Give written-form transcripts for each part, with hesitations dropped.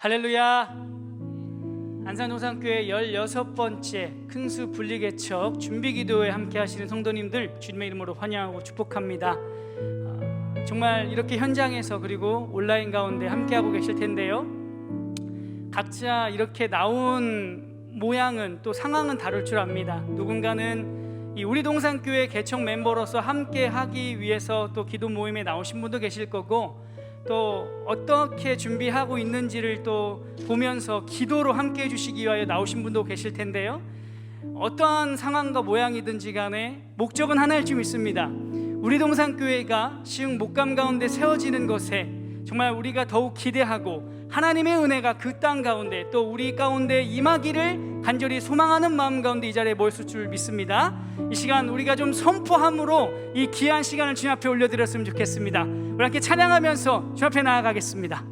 할렐루야. 안산동산교회 16번째 큰수 분리개척 준비기도에 함께 하시는 성도님들 주님의 이름으로 환영하고 축복합니다. 정말 이렇게 현장에서 그리고 온라인 가운데 함께하고 계실 텐데요, 각자 이렇게 나온 모양은 또 상황은 다를 줄 압니다. 누군가는 이 우리 동산교회 개척 멤버로서 함께 하기 위해서 또 기도 모임에 나오신 분도 계실 거고, 또 어떻게 준비하고 있는지를 또 보면서 기도로 함께 해주시기 위하여 나오신 분도 계실 텐데요, 어떠한 상황과 모양이든지 간에 목적은 하나일 줄 믿습니다. 우리 동산교회가 시흥 목감 가운데 세워지는 것에 정말 우리가 더욱 기대하고 하나님의 은혜가 그 땅 가운데 또 우리 가운데 임하기를 간절히 소망하는 마음 가운데 이 자리에 모였을 줄 믿습니다. 이 시간 우리가 좀 선포함으로 이 귀한 시간을 주님 앞에 올려드렸으면 좋겠습니다. 우리 함께 찬양하면서 주님 앞에 나아가겠습니다.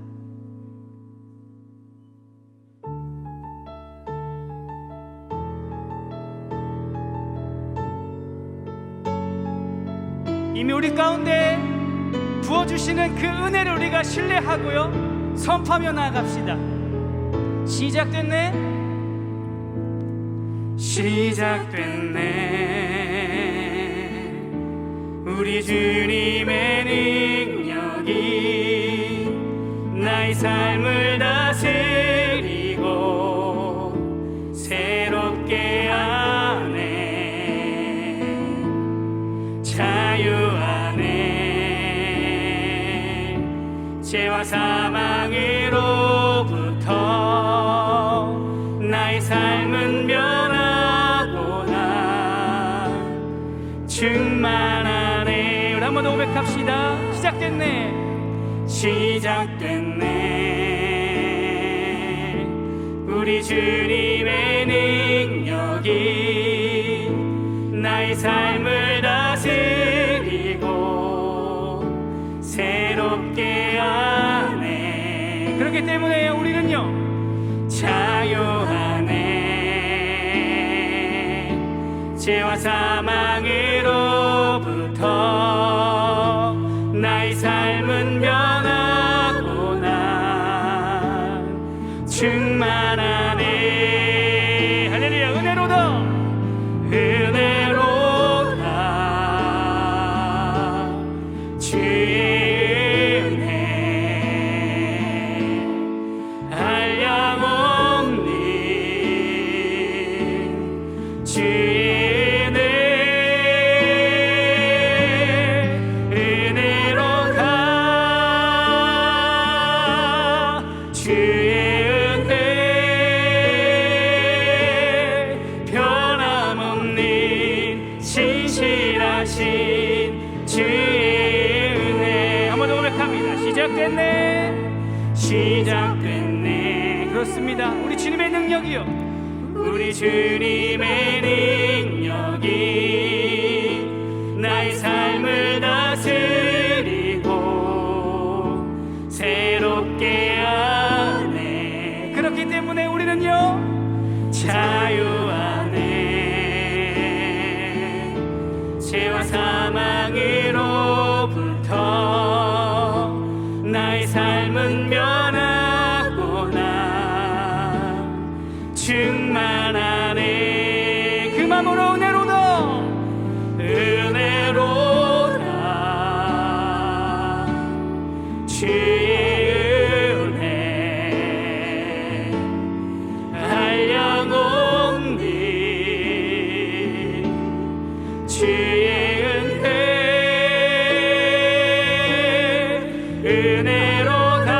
이미 우리 가운데 부어주시는 그 은혜를 우리가 신뢰하고요, 선포하며 나아갑시다. 시작됐네, 시작됐네. 우리 주님의 능력이 나의 삶을 다스리고 새롭게 하네. 자유 안에 죄와 사망으로부터 나의 삶은 변하구나. 충만하네. 우리 한번 더 고백합시다. 시작됐네, 시작됐네. 우리 주님의 능력이 나의 삶을 다스리고 새롭게 하네. 그렇기 때문에 우리는요, 자유 안에 죄와 사망으로부터 나의 삶은 변하구나. 충만하네. 할렐루야. 은혜로다, 은혜로다. 주의 은혜 한량없는 주의 은혜. 은혜로다. 주의 은혜 변함없는 신실하신 주의 은혜. 한번 더 고백합니다. 시작됐네, 시작됐네. 그렇습니다. 우리 주님의 능력이요, 우리 주님의 능력이 나의 삶을 다스리고 새롭게 하네. 그렇기 때문에 우리는요, 자유 안에 죄와 사망으로부터 나의 삶은 변하구나. 충만하네. 그 맘으로 은혜로다, 은혜로다. 주의 은혜 한량없는 주의 은혜. 은혜로다.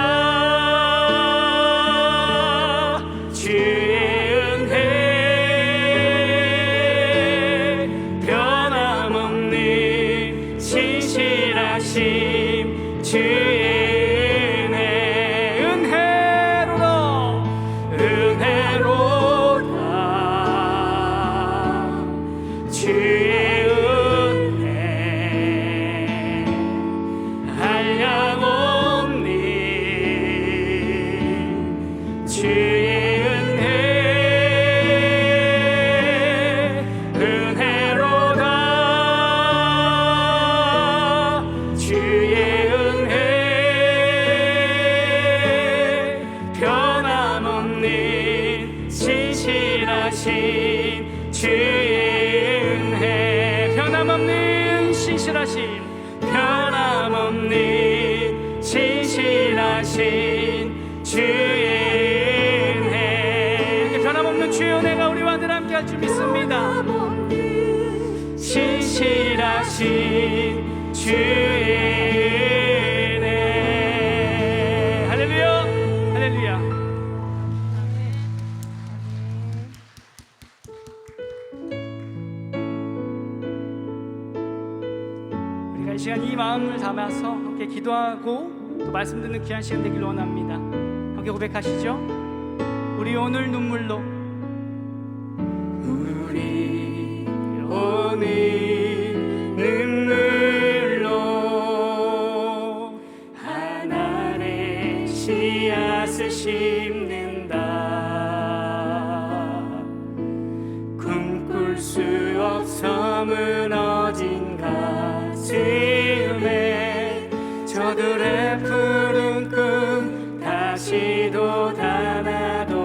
주의 은혜 변함없는 신실하심 주의 은혜. 은혜로다, 은혜로다. 주의 은혜 한량없는 주의 은혜. 은혜로다. 주의 은혜 신실하신 주의 은혜 변함없는 신실하신 변함없는 신실하신 주의 은혜 변함없는 주의 은혜가 우리와 늘 함께 할 줄 믿습니다. 신실하신 주의 은혜 할렐루야 할렐루야. 우리가 이 시간 이 마음을 담아서 함께 기도하고 또 말씀 듣는 귀한 시간 되길 원합니다. 함께 고백하시죠. 우리 오늘 눈물로 우리 오늘 눈물로 하나의 씨앗을 심는다. 꿈꿀 수 없어 무너진 가슴에 저들의 푸른 꿈 다시 돋아나도록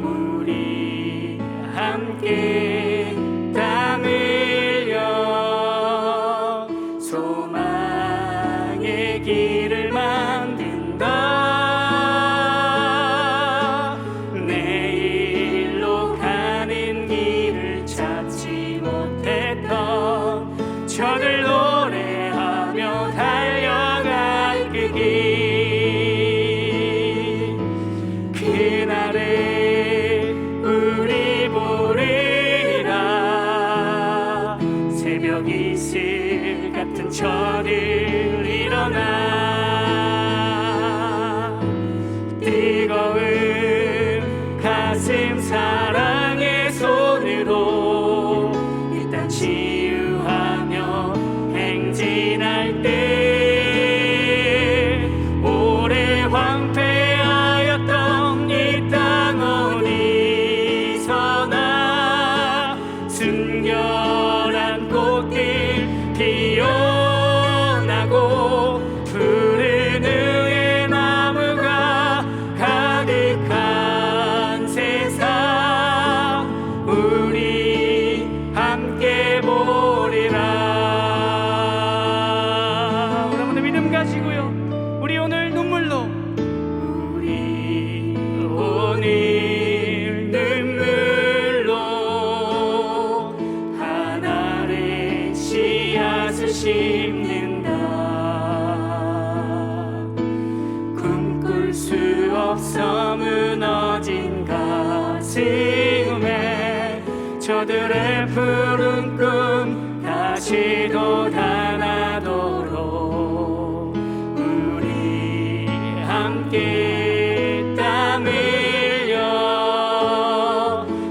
우리 함께 땀 흘려 소망의 길을 만든다. 내일로 가는 길을 찾지 못했던 저들 노래하며 달려갈 그 길 그날에 우리 보리라. 새벽 이슬 같은 저들 일어나 뜨거운 가슴 사랑의 손으로 이 땅 치유하며 행진할 때 오래 황폐하였던 이 땅 어디서나 순결한 꽃길 피어나고 푸른 의의 나무가 가득한 세상 우리 함께 보리라. 여러분의 믿음 가지고요. 우리 오늘 눈물로 우리 오늘 눈물로 하나의 씨앗을 심는다. 꿈꿀 수 없어 무너진 가슴에 저들의 푸른 꿈 다시 돋아나도록 우리 함께 땀 흘려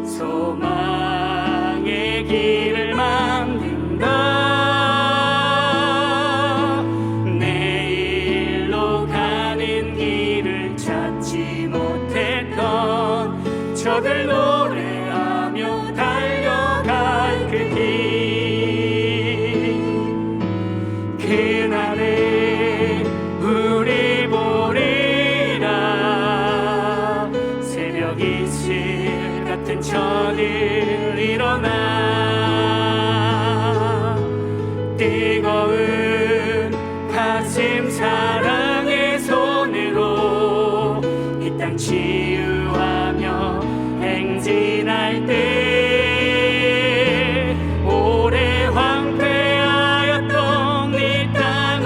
소망의 길을 만든다. 내일로 가는 길을 찾지 못했던 저들 노래하며 달려갈 그 길 그날에 우리 보리라. 새벽 이슬 같은 저들 일어나 뜨거운 가슴 사랑의 손으로 이 땅 치유하며 행진할 때 오래 황폐하였던 이 땅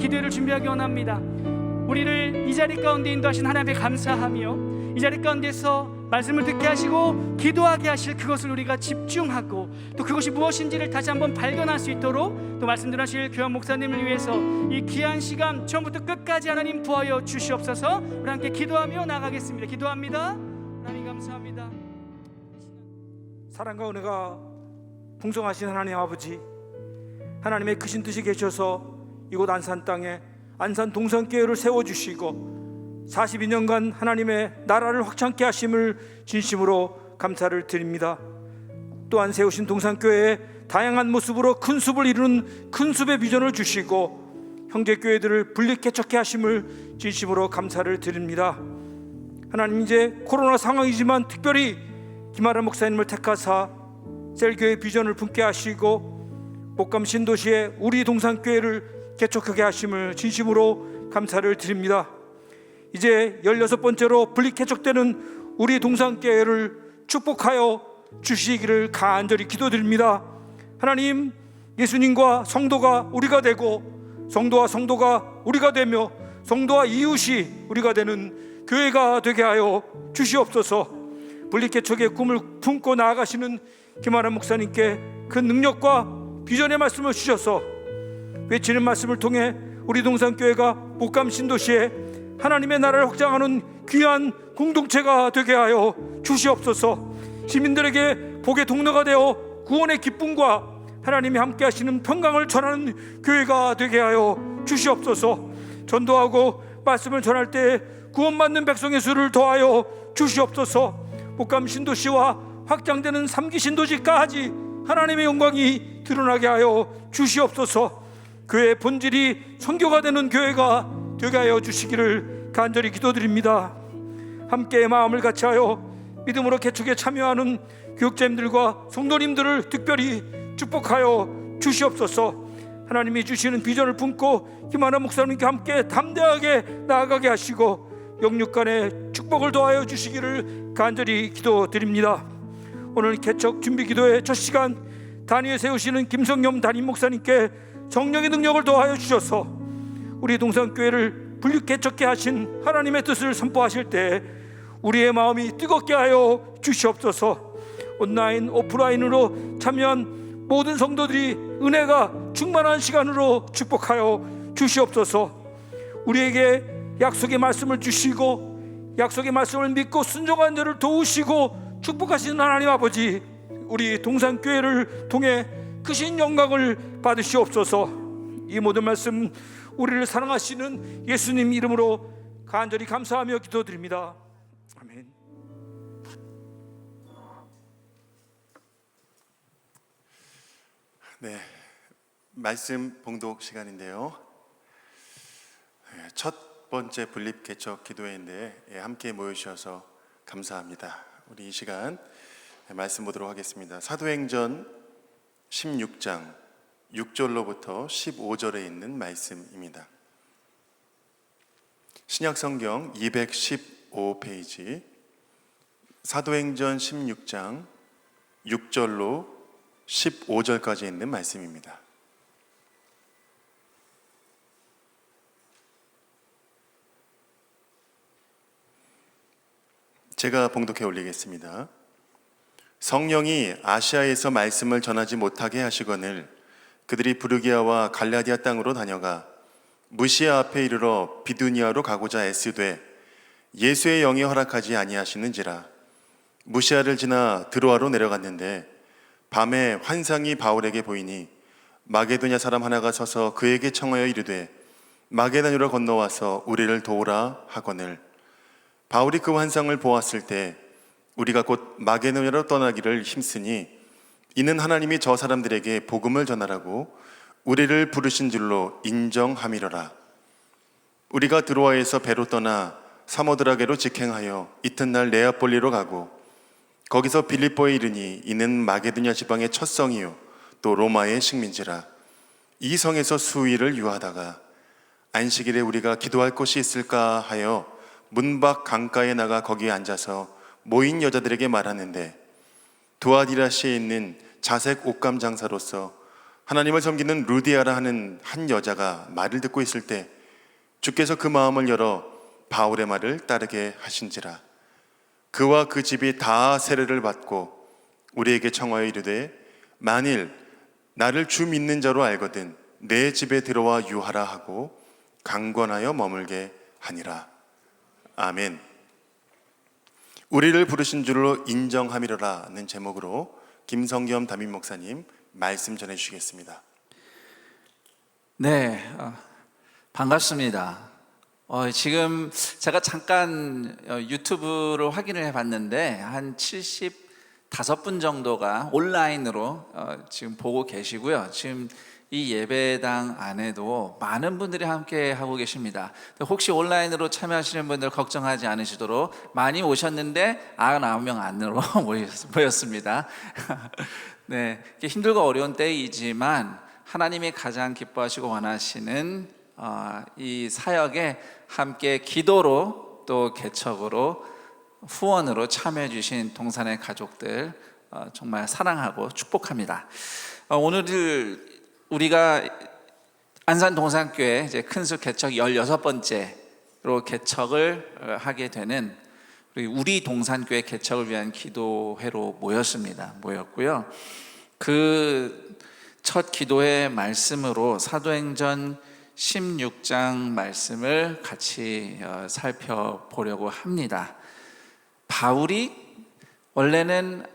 기도회를 준비하기 원합니다. 우리를 이 자리 가운데 인도하신 하나님께 감사하며 이 자리 가운데서 말씀을 듣게 하시고 기도하게 하실 그것을 우리가 집중하고 또 그것이 무엇인지를 다시 한번 발견할 수 있도록 또 말씀 전하실 교환 목사님을 위해서 이 귀한 시간 처음부터 끝까지 하나님 부하여 주시옵소서. 우리 함께 기도하며 나가겠습니다. 기도합니다. 하나님 감사합니다. 사랑과 은혜가 풍성하신 하나님 아버지, 하나님의 크신 뜻이 계셔서 이곳 안산 땅에 안산 동산교회를 세워주시고 42년간 하나님의 나라를 확장케 하심을 진심으로 감사를 드립니다. 또한 세우신 동산교회에 다양한 모습으로 큰 숲을 이루는 큰 숲의 비전을 주시고 형제교회들을 분리 개척케 하심을 진심으로 감사를 드립니다. 하나님, 이제 코로나 상황이지만 특별히 김아라 목사님을 택하사 셀교회 비전을 품게 하시고 목감 신도시에 우리 동산교회를 개척하게 하심을 진심으로 감사를 드립니다. 이제 16번째로 분리 개척되는 우리 동산교회를 축복하여 주시기를 간절히 기도드립니다. 하나님, 예수님과 성도가 우리가 되고 성도와 성도가 우리가 되며 성도와 이웃이 우리가 되는 교회가 되게 하여 주시옵소서. 분리 개척의 꿈을 품고 나아가시는 김아라 목사님께 그 능력과 비전의 말씀을 주셔서 외치는 말씀을 통해 우리 동산교회가 목감 신도시에 하나님의 나라를 확장하는 귀한 공동체가 되게 하여 주시옵소서. 시민들에게 복의 통로가 되어 구원의 기쁨과 하나님이 함께 하시는 평강을 전하는 교회가 되게 하여 주시옵소서. 전도하고 말씀을 전할 때 구원받는 백성의 수를 더하여 주시옵소서. 목감 신도시와 확장되는 3기 신도시까지 하나님의 영광이 드러나게 하여 주시옵소서. 교회의 본질이 선교가 되는 교회가 되게 하여 주시기를 간절히 기도드립니다. 함께 마음을 같이하여 믿음으로 개척에 참여하는 교육자님들과 성도님들을 특별히 축복하여 주시옵소서. 하나님이 주시는 비전을 품고 김아라 목사님과 함께 담대하게 나아가게 하시고 영육간의 축복을 더하여 주시기를 간절히 기도드립니다. 오늘 개척 준비 기도의 첫 시간 단위에 세우시는 김성겸 담임 목사님께 성령의 능력을 더하여 주셔서 우리 동산교회를 분리 개척케 하신 하나님의 뜻을 선포하실 때 우리의 마음이 뜨겁게 하여 주시옵소서. 온라인 오프라인으로 참여한 모든 성도들이 은혜가 충만한 시간으로 축복하여 주시옵소서. 우리에게 약속의 말씀을 주시고 약속의 말씀을 믿고 순종한 자를 도우시고 축복하시는 하나님 아버지, 우리 동산교회를 통해 크신 영광을 받으시옵소서. 이 모든 말씀 우리를 사랑하시는 예수님 이름으로 간절히 감사하며 기도드립니다. 아멘. 네, 말씀 봉독 시간인데요. 첫 번째 분립 개척 기도회인데 함께 모여주셔서 감사합니다. 우리 이 시간 말씀 보도록 하겠습니다. 사도행전 16장 6절로부터 15절에 있는 말씀입니다. 신약성경 215페이지 사도행전 16장 6절로 15절까지 있는 말씀입니다. 제가 봉독해 올리겠습니다. 성령이 아시아에서 말씀을 전하지 못하게 하시거늘 그들이 부르기아와 갈라디아 땅으로 다녀가 무시아 앞에 이르러 비두니아로 가고자 애쓰되 예수의 영이 허락하지 아니하시는지라. 무시아를 지나 드로아로 내려갔는데 밤에 환상이 바울에게 보이니 마게도냐 사람 하나가 서서 그에게 청하여 이르되 마게도냐로 건너와서 우리를 도우라 하거늘 바울이 그 환상을 보았을 때 우리가 곧 마게도냐로 떠나기를 힘쓰니 이는 하나님이 저 사람들에게 복음을 전하라고 우리를 부르신 줄로 인정함이로라. 우리가 드로아에서 배로 떠나 사모드라게로 직행하여 이튿날 네아폴리로 가고 거기서 빌립보에 이르니 이는 마게도냐 지방의 첫 성이요 또 로마의 식민지라. 이 성에서 수일을 유하다가 안식일에 우리가 기도할 곳이 있을까 하여 문 밖 강가에 나가 거기에 앉아서 모인 여자들에게 말하는데 두아디라시에 있는 자색 옷감 장사로서 하나님을 섬기는 루디아라 하는 한 여자가 말을 듣고 있을 때 주께서 그 마음을 열어 바울의 말을 따르게 하신지라. 그와 그 집이 다 세례를 받고 우리에게 청하여 이르되 만일 나를 주 믿는 자로 알거든 내 집에 들어와 유하라 하고 강권하여 머물게 하니라. 아멘. 우리를 부르신 줄로 인정함이로라는 제목으로 김성겸 담임 목사님 말씀 전해주시겠습니다. 네, 반갑습니다. 지금 제가 잠깐 유튜브를 확인을 해봤는데 한 75분 정도가 온라인으로 지금 보고 계시고요. 지금 이 예배당 안에도 많은 분들이 함께 하고 계십니다. 혹시 온라인으로 참여하시는 분들 걱정하지 않으시도록 많이 오셨는데 99명 안으로 모였습니다. 네, 힘들고 어려운 때이지만 하나님이 가장 기뻐하시고 원하시는 이 사역에 함께 기도로 또 개척으로 후원으로 참여해 주신 동산의 가족들 정말 사랑하고 축복합니다. 오늘 우리가 안산 동산교회 이제 큰수 개척 16번째로 개척을 하게 되는 우리 동산교회 개척을 위한 기도회로 모였고요. 그 첫 기도회 말씀으로 사도행전 16장 말씀을 같이 살펴보려고 합니다. 바울이 원래는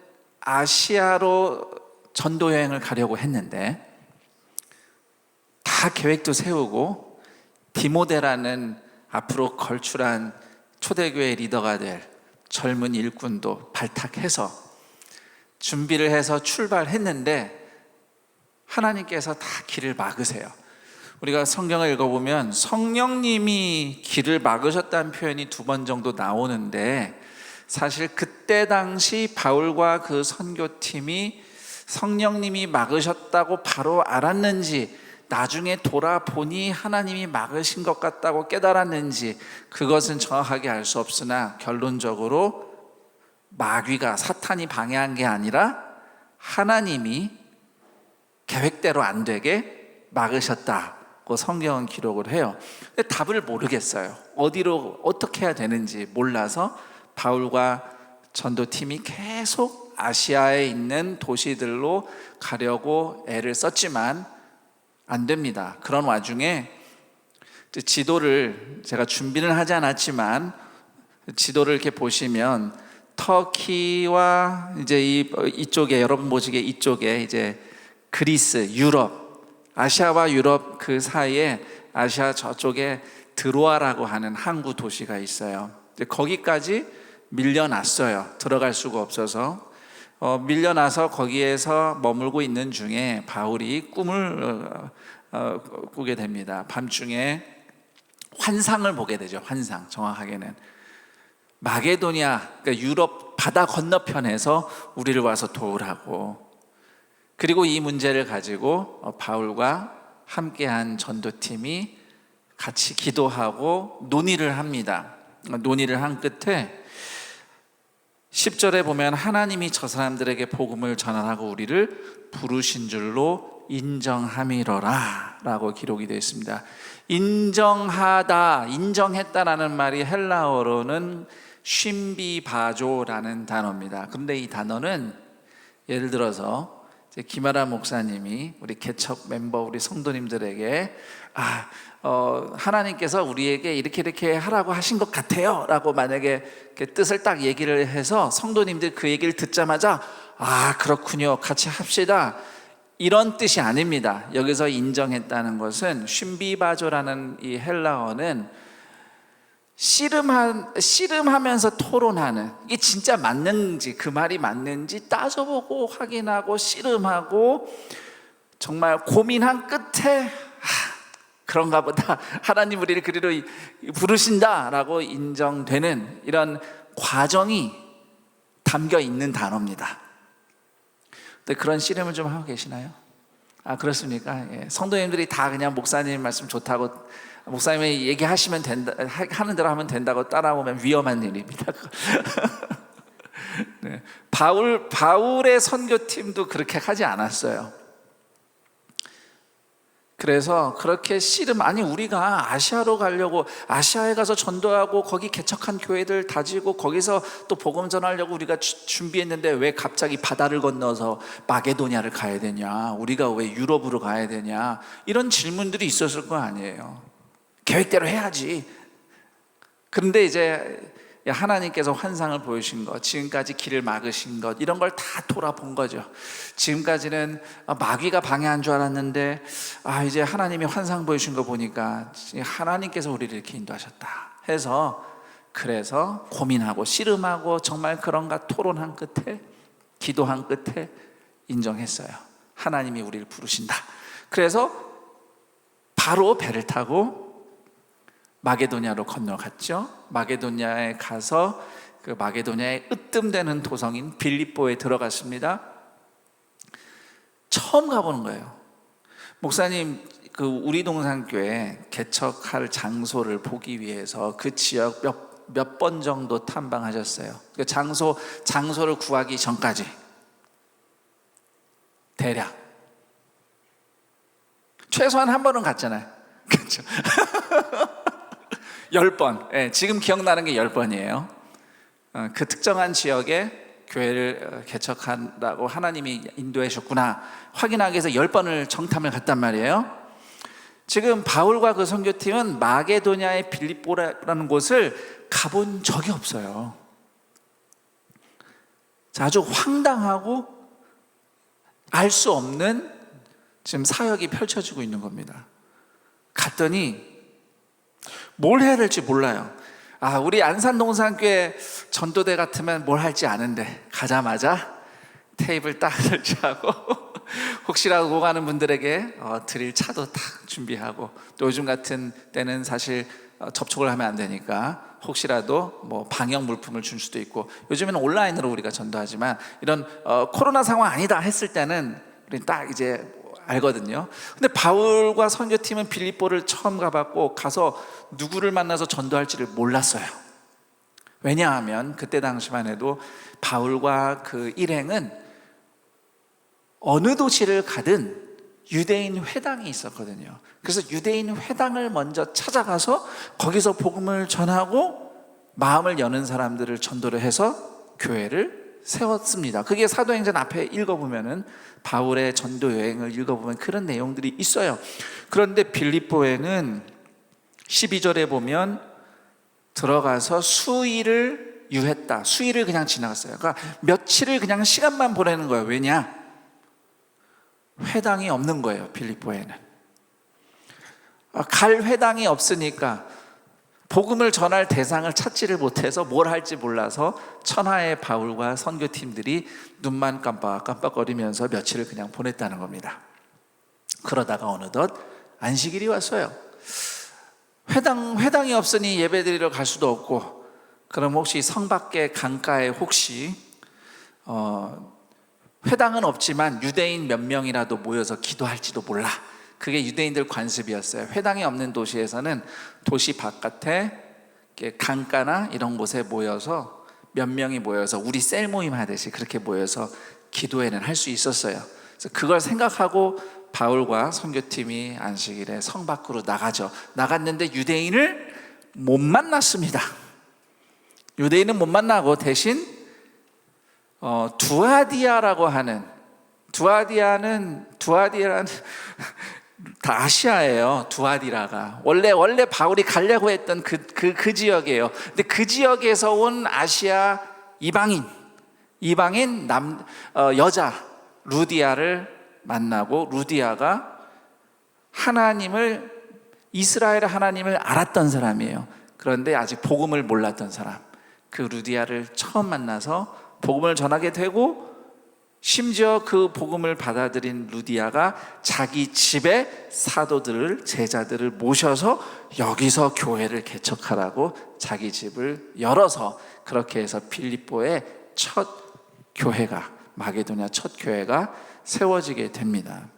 아시아로 전도 여행을 가려고 했는데 다 계획도 세우고 디모데라는 앞으로 걸출한 초대교회 리더가 될 젊은 일꾼도 발탁해서 준비를 해서 출발했는데 하나님께서 다 길을 막으세요. 우리가 성경을 읽어보면 성령님이 길을 막으셨다는 표현이 2번 정도 나오는데 사실 그때 당시 바울과 그 선교팀이 성령님이 막으셨다고 바로 알았는지 나중에 돌아보니 하나님이 막으신 것 같다고 깨달았는지 그것은 정확하게 알 수 없으나 결론적으로 마귀가 사탄이 방해한 게 아니라 하나님이 계획대로 안 되게 막으셨다고 성경은 기록을 해요. 근데 답을 모르겠어요. 어디로 어떻게 해야 되는지 몰라서 바울과 전도팀이 계속 아시아에 있는 도시들로 가려고 애를 썼지만 안 됩니다. 그런 와중에 지도를 제가 준비는 하지 않았지만 지도를 이렇게 보시면 터키와 이제 이쪽에 여러분 보시기에 이쪽에 이제 그리스, 유럽, 아시아와 유럽 그 사이에 아시아 저쪽에 드로아라고 하는 항구 도시가 있어요. 거기까지 밀려났어요. 들어갈 수가 없어서 밀려나서 거기에서 머물고 있는 중에 바울이 꿈을 꾸게 됩니다. 밤중에 환상을 보게 되죠. 환상, 정확하게는 마게도니아, 그러니까 유럽 바다 건너편에서 우리를 와서 도우라고. 그리고 이 문제를 가지고 바울과 함께한 전도팀이 같이 기도하고 논의를 합니다. 논의를 한 끝에 10절에 보면 하나님이 저 사람들에게 복음을 전하라고 우리를 부르신 줄로 인정함이로라 라고 기록이 되어 있습니다. 인정하다, 인정했다라는 말이 헬라어로는 쉼비바조라는 단어입니다. 그런데 이 단어는 예를 들어서 김아라 목사님이 우리 개척 멤버 우리 성도님들에게 하나님께서 우리에게 이렇게 하라고 하신 것 같아요 라고 만약에 뜻을 딱 얘기를 해서 성도님들 그 얘기를 듣자마자 그렇군요, 같이 합시다, 이런 뜻이 아닙니다. 여기서 인정했다는 것은 쉼비바조라는 이 헬라어는 씨름하면서 토론하는, 이게 진짜 맞는지 그 말이 맞는지 따져보고 확인하고 씨름하고 정말 고민한 끝에 그런가 보다, 하나님 우리를 그리로 부르신다라고 인정되는 이런 과정이 담겨 있는 단어입니다. 근데 그런 씨름을 좀 하고 계시나요? 그렇습니까? 예. 성도님들이 다 그냥 목사님 말씀 좋다고, 목사님이 얘기하시면 된다, 하는 대로 하면 된다고 따라오면 위험한 일입니다. 네. 바울의 선교팀도 그렇게 하지 않았어요. 그래서 그렇게 씨름, 아니 우리가 아시아로 가려고, 아시아에 가서 전도하고 거기 개척한 교회들 다지고 거기서 또 복음 전하려고 우리가 준비했는데 왜 갑자기 바다를 건너서 마게도냐를 가야 되냐, 우리가 왜 유럽으로 가야 되냐, 이런 질문들이 있었을 거 아니에요. 계획대로 해야지. 그런데 이제 하나님께서 환상을 보여주신 것, 지금까지 길을 막으신 것, 이런 걸 다 돌아본 거죠. 지금까지는 마귀가 방해한 줄 알았는데 이제 하나님이 환상 보여주신 거 보니까 하나님께서 우리를 이렇게 인도하셨다 해서, 그래서 고민하고 씨름하고 정말 그런가 토론한 끝에, 기도한 끝에 인정했어요. 하나님이 우리를 부르신다. 그래서 바로 배를 타고 마게도냐로 건너갔죠. 마게도냐에 가서 그 마게도냐의 으뜸되는 도성인 빌립보에 들어갔습니다. 처음 가보는 거예요. 목사님, 그 우리 동산교회 개척할 장소를 보기 위해서 그 지역 몇 번 정도 탐방하셨어요? 그 장소를 구하기 전까지 대략 최소한 한 번은 갔잖아요. 그렇죠? 10번. 네, 지금 기억나는 게 10번이에요. 그 특정한 지역에 교회를 개척한다고 하나님이 인도해 주셨구나 확인하기 위해서 10번을 정탐을 갔단 말이에요. 지금 바울과 그 선교팀은 마게도냐의 빌립보라는 곳을 가본 적이 없어요. 아주 황당하고 알 수 없는 지금 사역이 펼쳐지고 있는 겁니다. 갔더니 뭘 해야 될지 몰라요. 우리 안산동산교회 전도대 같으면 뭘 할지 아는데, 가자마자 테이블 딱 설치하고 혹시라도 오가는 분들에게 드릴 차도 딱 준비하고, 또 요즘 같은 때는 사실 접촉을 하면 안 되니까 혹시라도 뭐 방역 물품을 줄 수도 있고, 요즘에는 온라인으로 우리가 전도하지만 이런 코로나 상황 아니다 했을 때는 우리 딱 이제 알거든요. 근데 바울과 선교팀은 빌립보를 처음 가봤고, 가서 누구를 만나서 전도할지를 몰랐어요. 왜냐하면 그때 당시만 해도 바울과 그 일행은 어느 도시를 가든 유대인 회당이 있었거든요. 그래서 유대인 회당을 먼저 찾아가서 거기서 복음을 전하고 마음을 여는 사람들을 전도를 해서 교회를 세웠습니다. 그게 사도행전 앞에 읽어보면은, 바울의 전도 여행을 읽어보면 그런 내용들이 있어요. 그런데 빌립보에는 12절에 보면 들어가서 수일을 유했다. 수일을 그냥 지나갔어요. 그러니까 며칠을 그냥 시간만 보내는 거예요. 왜냐? 회당이 없는 거예요, 빌립보에는. 갈 회당이 없으니까 복음을 전할 대상을 찾지를 못해서 뭘 할지 몰라서 천하의 바울과 선교팀들이 눈만 깜빡깜빡거리면서 며칠을 그냥 보냈다는 겁니다. 그러다가 어느덧 안식일이 왔어요. 회당이 없으니 예배드리러 갈 수도 없고, 그럼 혹시 성 밖에 강가에 혹시 회당은 없지만 유대인 몇 명이라도 모여서 기도할지도 몰라. 그게 유대인들 관습이었어요. 회당이 없는 도시에서는 도시 바깥에 강가나 이런 곳에 모여서 몇 명이 모여서 우리 셀 모임 하듯이 그렇게 모여서 기도회는 할 수 있었어요. 그래서 그걸 생각하고 바울과 선교팀이 안식일에 성 밖으로 나가죠. 나갔는데 유대인을 못 만났습니다. 유대인은 못 만나고 대신 두아디아라고 하는, 두아디아는 다 아시아예요. 두아디라가 원래 바울이 가려고 했던 그 지역이에요. 근데 그 지역에서 온 아시아 이방인 여자 루디아를 만나고, 루디아가 이스라엘 하나님을 알았던 사람이에요. 그런데 아직 복음을 몰랐던 사람, 그 루디아를 처음 만나서 복음을 전하게 되고, 심지어 그 복음을 받아들인 루디아가 자기 집에 사도들을, 제자들을 모셔서 여기서 교회를 개척하라고 자기 집을 열어서, 그렇게 해서 빌립보의 첫 교회가, 마게도냐 첫 교회가 세워지게 됩니다.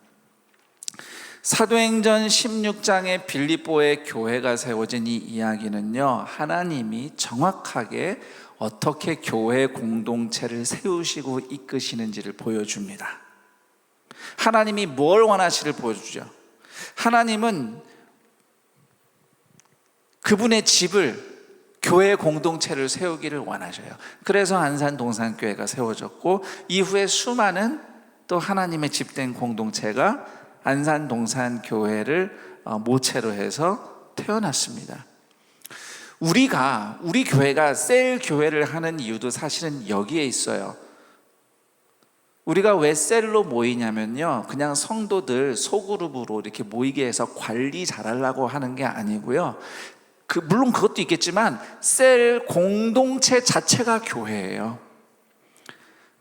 사도행전 16장에 빌립보의 교회가 세워진 이 이야기는요, 하나님이 정확하게 어떻게 교회 공동체를 세우시고 이끄시는지를 보여줍니다. 하나님이 뭘 원하시를 보여주죠. 하나님은 그분의 집을, 교회 공동체를 세우기를 원하셔요. 그래서 안산 동산교회가 세워졌고, 이후에 수많은 또 하나님의 집된 공동체가 안산 동산교회를 모체로 해서 태어났습니다. 우리 교회가 셀 교회를 하는 이유도 사실은 여기에 있어요. 우리가 왜 셀로 모이냐면요, 그냥 성도들 소그룹으로 이렇게 모이게 해서 관리 잘하려고 하는 게 아니고요. 물론 그것도 있겠지만 셀 공동체 자체가 교회예요.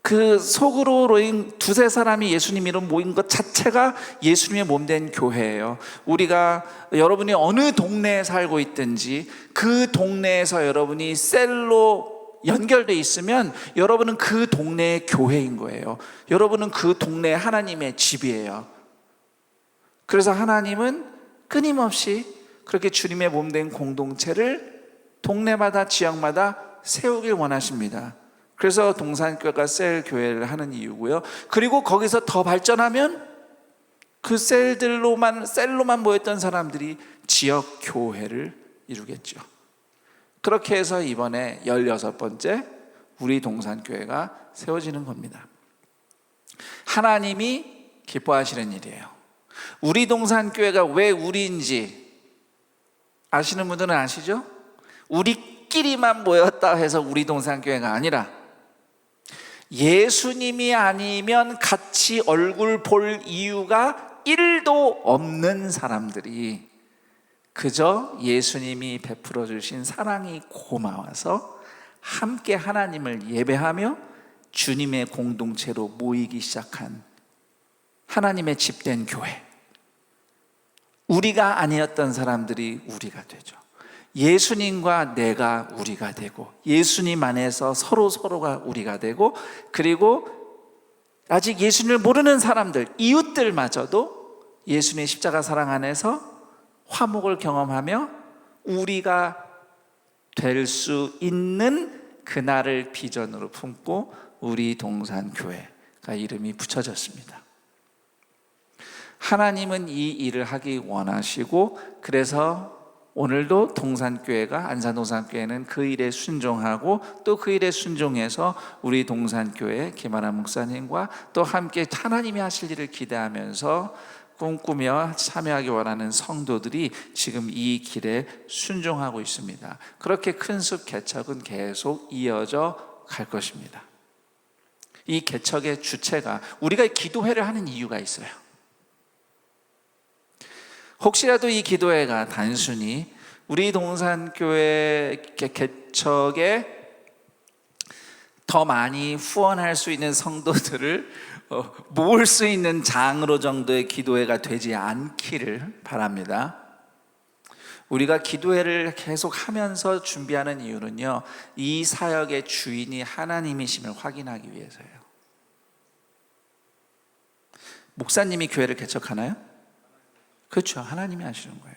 그 속으로 모인 두세 사람이 예수님으로 모인 것 자체가 예수님의 몸된 교회예요. 우리가 여러분이 어느 동네에 살고 있든지 그 동네에서 여러분이 셀로 연결돼 있으면 여러분은 그 동네의 교회인 거예요. 여러분은 그 동네 하나님의 집이에요. 그래서 하나님은 끊임없이 그렇게 주님의 몸된 공동체를 동네마다 지역마다 세우길 원하십니다. 그래서 동산교회가 셀 교회를 하는 이유고요. 그리고 거기서 더 발전하면 그 셀로만 모였던 사람들이 지역 교회를 이루겠죠. 그렇게 해서 이번에 16번째 우리 동산교회가 세워지는 겁니다. 하나님이 기뻐하시는 일이에요. 우리 동산교회가 왜 우리인지 아시는 분들은 아시죠? 우리끼리만 모였다 해서 우리 동산교회가 아니라 예수님이 아니면 같이 얼굴 볼 이유가 1도 없는 사람들이 그저 예수님이 베풀어 주신 사랑이 고마워서 함께 하나님을 예배하며 주님의 공동체로 모이기 시작한 하나님의 집된 교회. 우리가 아니었던 사람들이 우리가 되죠. 예수님과 내가 우리가 되고, 예수님 안에서 서로가 우리가 되고, 그리고 아직 예수님을 모르는 사람들, 이웃들마저도 예수님의 십자가 사랑 안에서 화목을 경험하며 우리가 될 수 있는 그날을 비전으로 품고 우리 동산교회가 이름이 붙여졌습니다. 하나님은 이 일을 하기 원하시고, 그래서 오늘도 동산교회가, 안산동산교회는 그 일에 순종하고 또 그 일에 순종해서 우리 동산교회 김하나 목사님과 또 함께 하나님이 하실 일을 기대하면서 꿈꾸며 참여하기 원하는 성도들이 지금 이 길에 순종하고 있습니다. 그렇게 큰 숲 개척은 계속 이어져 갈 것입니다. 이 개척의 주체가, 우리가 기도회를 하는 이유가 있어요. 혹시라도 이 기도회가 단순히 우리 동산교회 개척에 더 많이 후원할 수 있는 성도들을 모을 수 있는 장으로 정도의 기도회가 되지 않기를 바랍니다. 우리가 기도회를 계속 하면서 준비하는 이유는요, 이 사역의 주인이 하나님이심을 확인하기 위해서예요. 목사님이 교회를 개척하나요? 그렇죠. 하나님이 하시는 거예요.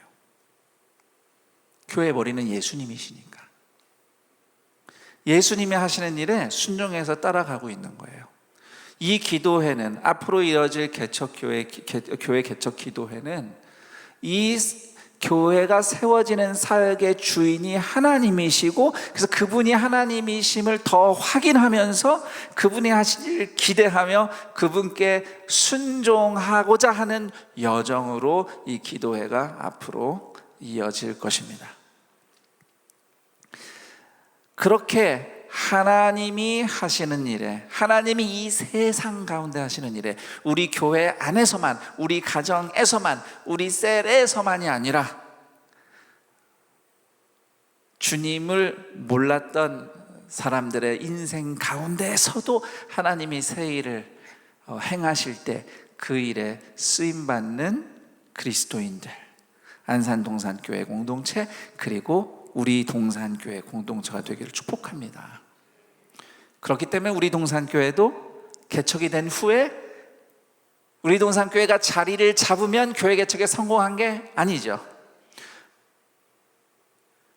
교회 머리는 예수님이시니까. 예수님이 하시는 일에 순종해서 따라가고 있는 거예요. 이 기도회는, 앞으로 이어질 교회 개척 기도회는 이 교회가 세워지는 사역의 주인이 하나님이시고, 그래서 그분이 하나님이심을 더 확인하면서 그분이 하신 일을 기대하며 그분께 순종하고자 하는 여정으로 이 기도회가 앞으로 이어질 것입니다. 그렇게 하나님이 하시는 일에, 하나님이 이 세상 가운데 하시는 일에 우리 교회 안에서만, 우리 가정에서만, 우리 셀에서만이 아니라 주님을 몰랐던 사람들의 인생 가운데에서도 하나님이 새 일을 행하실 때 그 일에 쓰임받는 그리스도인들, 안산동산교회 공동체, 그리고 우리 동산교회 공동체가 되기를 축복합니다. 그렇기 때문에 우리 동산교회도 개척이 된 후에 우리 동산교회가 자리를 잡으면 교회 개척에 성공한 게 아니죠.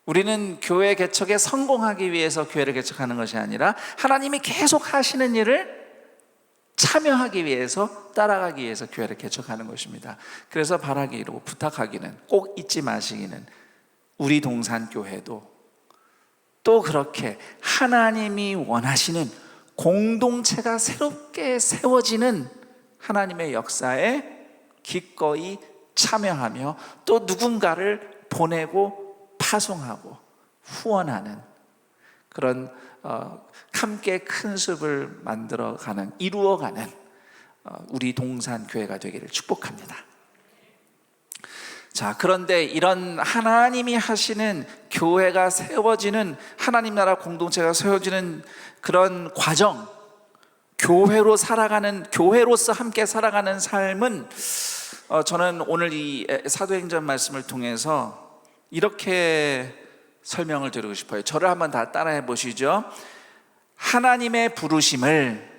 우리는 교회 개척에 성공하기 위해서 교회를 개척하는 것이 아니라 하나님이 계속 하시는 일을 참여하기 위해서, 따라가기 위해서 교회를 개척하는 것입니다. 그래서 바라기로 부탁하기는, 꼭 잊지 마시기는, 우리 동산교회도 또 그렇게 하나님이 원하시는 공동체가 새롭게 세워지는 하나님의 역사에 기꺼이 참여하며 또 누군가를 보내고 파송하고 후원하는 그런 함께 큰 숲을 만들어가는, 이루어가는 우리 동산교회가 되기를 축복합니다. 자, 그런데 이런 하나님이 하시는 교회가 세워지는, 하나님 나라 공동체가 세워지는 그런 과정, 교회로 살아가는, 교회로서 함께 살아가는 삶은 저는 오늘 이 사도행전 말씀을 통해서 이렇게 설명을 드리고 싶어요. 저를 한번 다 따라해 보시죠. 하나님의 부르심을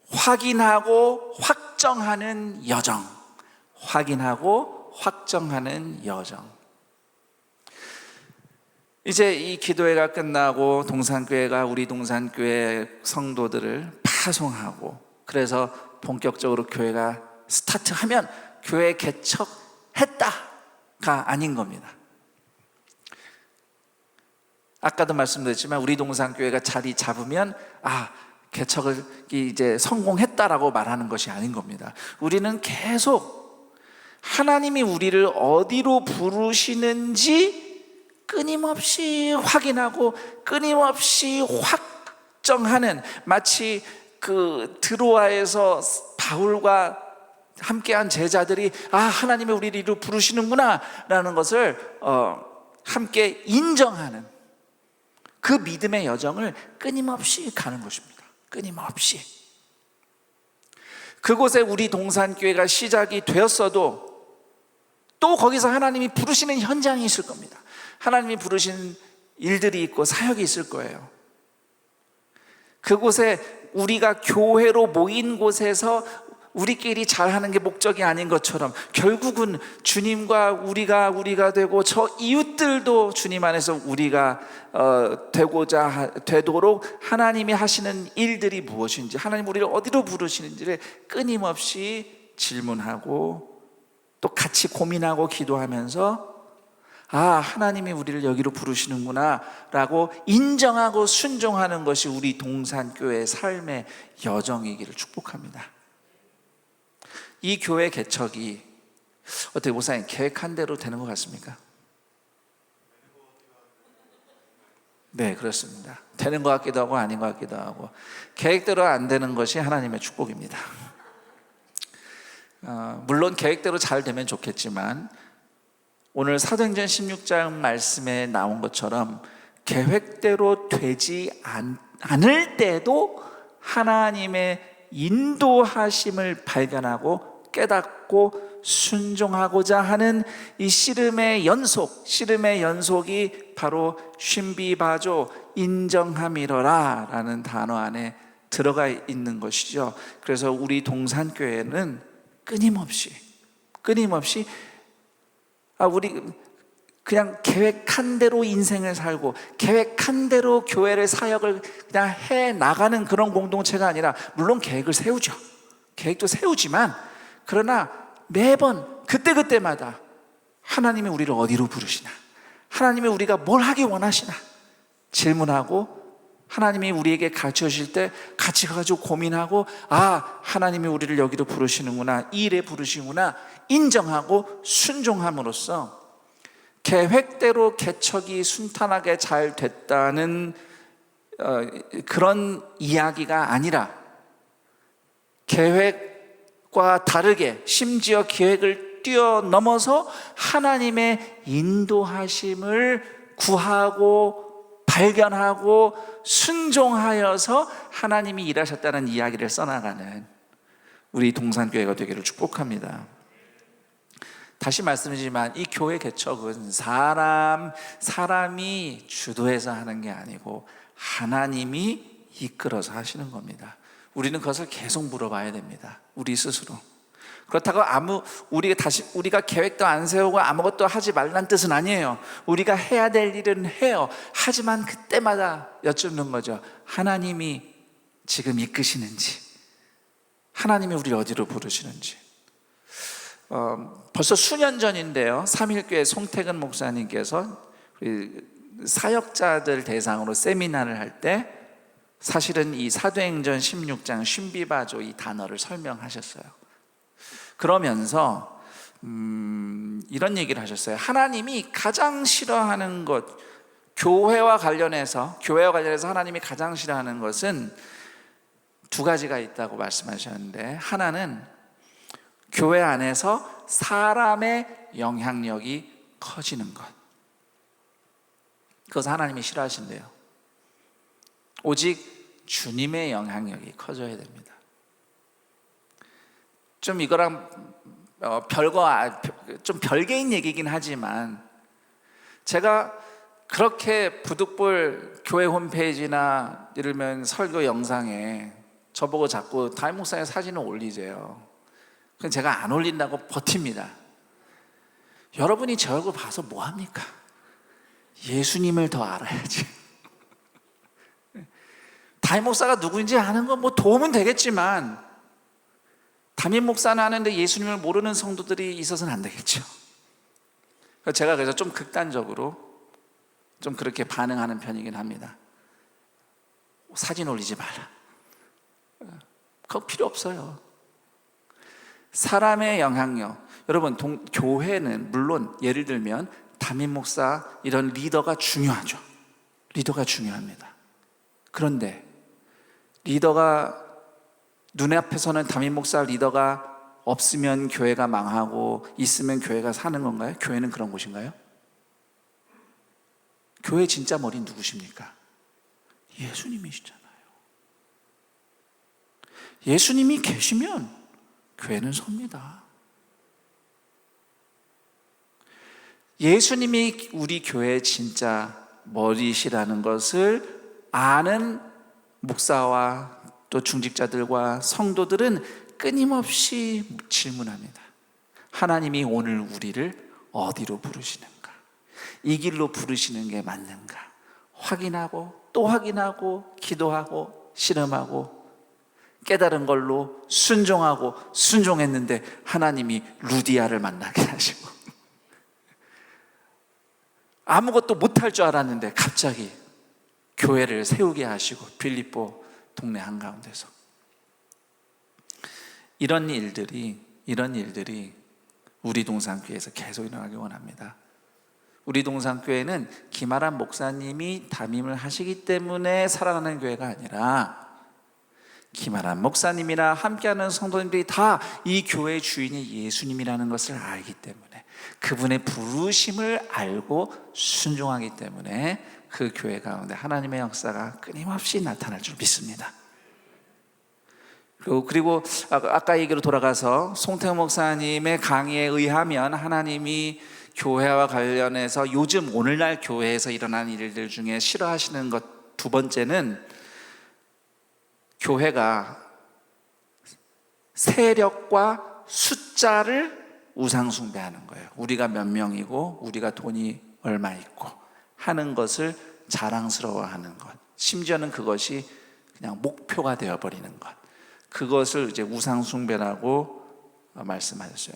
확인하고 확정하는 여정. 확인하고 확정하는 여정. 이제 이 기도회가 끝나고 동산교회가 우리 동산교회 성도들을 파송하고, 그래서 본격적으로 교회가 스타트하면 교회 개척했다가 아닌 겁니다. 아까도 말씀드렸지만 우리 동산교회가 자리 잡으면 개척을 이제 성공했다라고 말하는 것이 아닌 겁니다. 우리는 계속 하나님이 우리를 어디로 부르시는지 끊임없이 확인하고 끊임없이 확정하는, 마치 그 드로아에서 바울과 함께한 제자들이 하나님이 우리를 이리로 부르시는구나 라는 것을 함께 인정하는 그 믿음의 여정을 끊임없이 가는 것입니다. 끊임없이. 그곳에 우리 동산교회가 시작이 되었어도 또 거기서 하나님이 부르시는 현장이 있을 겁니다. 하나님이 부르신 일들이 있고 사역이 있을 거예요. 그곳에 우리가 교회로 모인 곳에서 우리끼리 잘하는 게 목적이 아닌 것처럼 결국은 주님과 우리가 되고 저 이웃들도 주님 안에서 우리가 되도록 하나님이 하시는 일들이 무엇인지, 하나님 우리를 어디로 부르시는지를 끊임없이 질문하고 또 같이 고민하고 기도하면서 하나님이 우리를 여기로 부르시는구나 라고 인정하고 순종하는 것이 우리 동산교회의 삶의 여정이기를 축복합니다. 이 교회 개척이 어떻게 목사님 계획한 대로 되는 것 같습니까? 네, 그렇습니다. 되는 것 같기도 하고 아닌 것 같기도 하고, 계획대로 안 되는 것이 하나님의 축복입니다. 물론 계획대로 잘 되면 좋겠지만 오늘 사도행전 16장 말씀에 나온 것처럼 계획대로 되지 않을 때도 하나님의 인도하심을 발견하고 깨닫고 순종하고자 하는 이 씨름의 연속이 바로 쉰비바조, 인정함이러라 라는 단어 안에 들어가 있는 것이죠. 그래서 우리 동산교회는 끊임없이 우리 그냥 계획한 대로 인생을 살고 계획한 대로 교회를, 사역을 그냥 해 나가는 그런 공동체가 아니라, 물론 계획을 세우죠. 계획도 세우지만 그러나 매번 그때마다 하나님이 우리를 어디로 부르시나, 하나님이 우리가 뭘 하기 원하시나 질문하고, 하나님이 우리에게 가르쳐 주실 때 같이 가가지고 고민하고 하나님이 우리를 여기로 부르시는구나, 이 일에 부르시는구나 인정하고 순종함으로써 계획대로 개척이 순탄하게 잘 됐다는 그런 이야기가 아니라, 계획과 다르게 심지어 계획을 뛰어넘어서 하나님의 인도하심을 구하고 발견하고 순종하여서 하나님이 일하셨다는 이야기를 써나가는 우리 동산교회가 되기를 축복합니다. 다시 말씀드리지만 이 교회 개척은 사람이 주도해서 하는 게 아니고 하나님이 이끌어서 하시는 겁니다. 우리는 그것을 계속 물어봐야 됩니다. 우리 스스로. 그렇다고 우리가 계획도 안 세우고 아무것도 하지 말란 뜻은 아니에요. 우리가 해야 될 일은 해요. 하지만 그때마다 여쭙는 거죠. 하나님이 지금 이끄시는지, 하나님이 우리를 어디로 부르시는지. 벌써 수년 전인데요, 삼일교회 송태근 목사님께서 우리 사역자들 대상으로 세미나를 할 때 사실은 이 사도행전 16장 신비바조 이 단어를 설명하셨어요. 그러면서 이런 얘기를 하셨어요. 하나님이 가장 싫어하는 것, 교회와 관련해서 하나님이 가장 싫어하는 것은 두 가지가 있다고 말씀하셨는데, 하나는 교회 안에서 사람의 영향력이 커지는 것, 그것을 하나님이 싫어하신대요. 오직 주님의 영향력이 커져야 됩니다. 좀 이거랑 좀 별개인 얘기긴 하지만, 제가 그렇게 부득불 교회 홈페이지나 이러면 설교 영상에 저보고 자꾸 담임 목사의 사진을 올리세요. 그럼 제가 안 올린다고 버팁니다. 여러분이 제 얼굴 봐서 뭐 합니까? 예수님을 더 알아야지. 담임 목사가 누구인지 아는 건 뭐 도움은 되겠지만, 담임 목사는 아는데 예수님을 모르는 성도들이 있어서는 안 되겠죠. 제가 그래서 좀 극단적으로 좀 그렇게 반응하는 편이긴 합니다. 사진 올리지 마라. 그거 필요 없어요. 사람의 영향력. 여러분, 교회는 물론 예를 들면 담임 목사 이런 리더가 중요하죠. 리더가 중요합니다. 그런데 리더가 눈에 앞에서는 담임 목사 리더가 없으면 교회가 망하고 있으면 교회가 사는 건가요? 교회는 그런 곳인가요? 교회 진짜 머리 누구십니까? 예수님이시잖아요. 예수님이 계시면 교회는 섭니다. 예수님이 우리 교회의 진짜 머리시라는 것을 아는 목사와 또 중직자들과 성도들은 끊임없이 질문합니다. 하나님이 오늘 우리를 어디로 부르시는가? 이 길로 부르시는 게 맞는가? 확인하고 또 확인하고 기도하고 씨름하고 깨달은 걸로 순종하고 순종했는데 하나님이 루디아를 만나게 하시고, 아무것도 못할 줄 알았는데 갑자기 교회를 세우게 하시고, 빌립보 동네 한가운데서. 이런 일들이 우리 동산교회에서 계속 일어나기 원합니다. 우리 동산교회는 김아람 목사님이 담임을 하시기 때문에 살아가는 교회가 아니라, 김아람 목사님이나 함께하는 성도님들이 다 이 교회의 주인이 예수님이라는 것을 알기 때문에, 그분의 부르심을 알고 순종하기 때문에 그 교회 가운데 하나님의 역사가 끊임없이 나타날 줄 믿습니다. 그리고 아까 얘기로 돌아가서 송태호 목사님의 강의에 의하면 하나님이 교회와 관련해서 요즘 오늘날 교회에서 일어나는 일들 중에 싫어하시는 것 두 번째는, 교회가 세력과 숫자를 우상숭배하는 거예요. 우리가 몇 명이고 우리가 돈이 얼마 있고 하는 것을 자랑스러워하는 것, 심지어는 그것이 그냥 목표가 되어버리는 것, 그것을 이제 우상숭배라고 말씀하셨어요.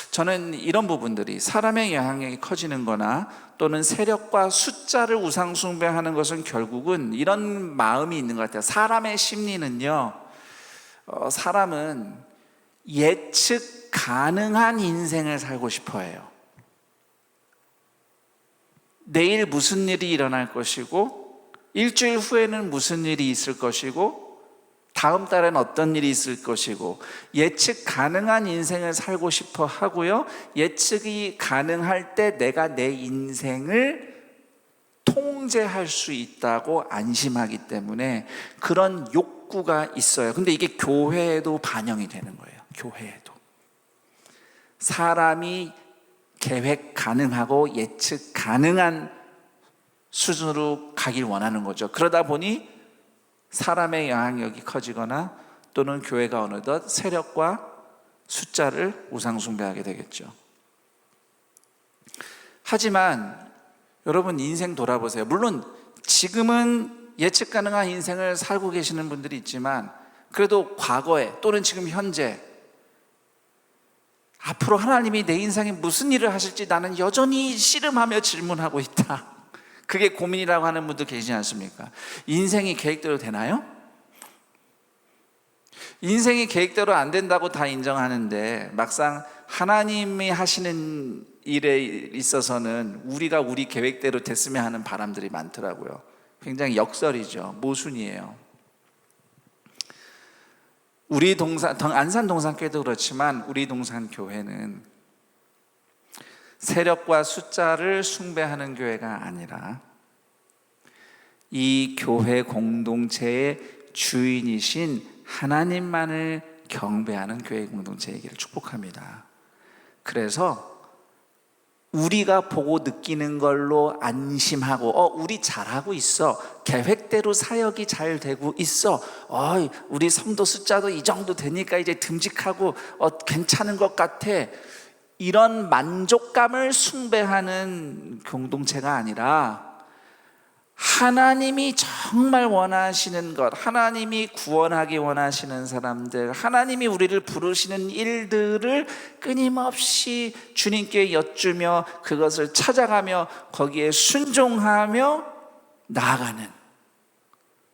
저는 이런 부분들이 사람의 영향력이 커지는 거나 또는 세력과 숫자를 우상숭배하는 것은 결국은 이런 마음이 있는 것 같아요. 사람의 심리는요, 사람은 예측 가능한 인생을 살고 싶어 해요. 내일 무슨 일이 일어날 것이고, 일주일 후에는 무슨 일이 있을 것이고, 다음 달엔 어떤 일이 있을 것이고, 예측 가능한 인생을 살고 싶어 하고요, 예측이 가능할 때 내가 내 인생을 통제할 수 있다고 안심하기 때문에 그런 욕구가 있어요. 근데 이게 교회에도 반영이 되는 거예요. 교회에도 사람이 계획 가능하고 예측 가능한 수준으로 가길 원하는 거죠. 그러다 보니 사람의 영향력이 커지거나 또는 교회가 어느덧 세력과 숫자를 우상숭배하게 되겠죠. 하지만 여러분, 인생 돌아보세요. 물론 지금은 예측 가능한 인생을 살고 계시는 분들이 있지만 그래도 과거에 또는 지금 현재 앞으로 하나님이 내 인생에 무슨 일을 하실지 나는 여전히 씨름하며 질문하고 있다. 그게 고민이라고 하는 분들 계시지 않습니까? 인생이 계획대로 되나요? 인생이 계획대로 안 된다고 다 인정하는데 막상 하나님이 하시는 일에 있어서는 우리가 우리 계획대로 됐으면 하는 바람들이 많더라고요. 굉장히 역설이죠. 모순이에요. 우리 안산 동산교회도 그렇지만 우리 동산교회는 세력과 숫자를 숭배하는 교회가 아니라 이 교회 공동체의 주인이신 하나님만을 경배하는 교회 공동체이기를 축복합니다. 그래서 우리가 보고 느끼는 걸로 안심하고 우리 잘하고 있어, 계획대로 사역이 잘 되고 있어, 우리 성도 숫자도 이 정도 되니까 이제 듬직하고 괜찮은 것 같아, 이런 만족감을 숭배하는 공동체가 아니라 하나님이 정말 원하시는 것, 하나님이 구원하기 원하시는 사람들, 하나님이 우리를 부르시는 일들을 끊임없이 주님께 여쭈며 그것을 찾아가며 거기에 순종하며 나아가는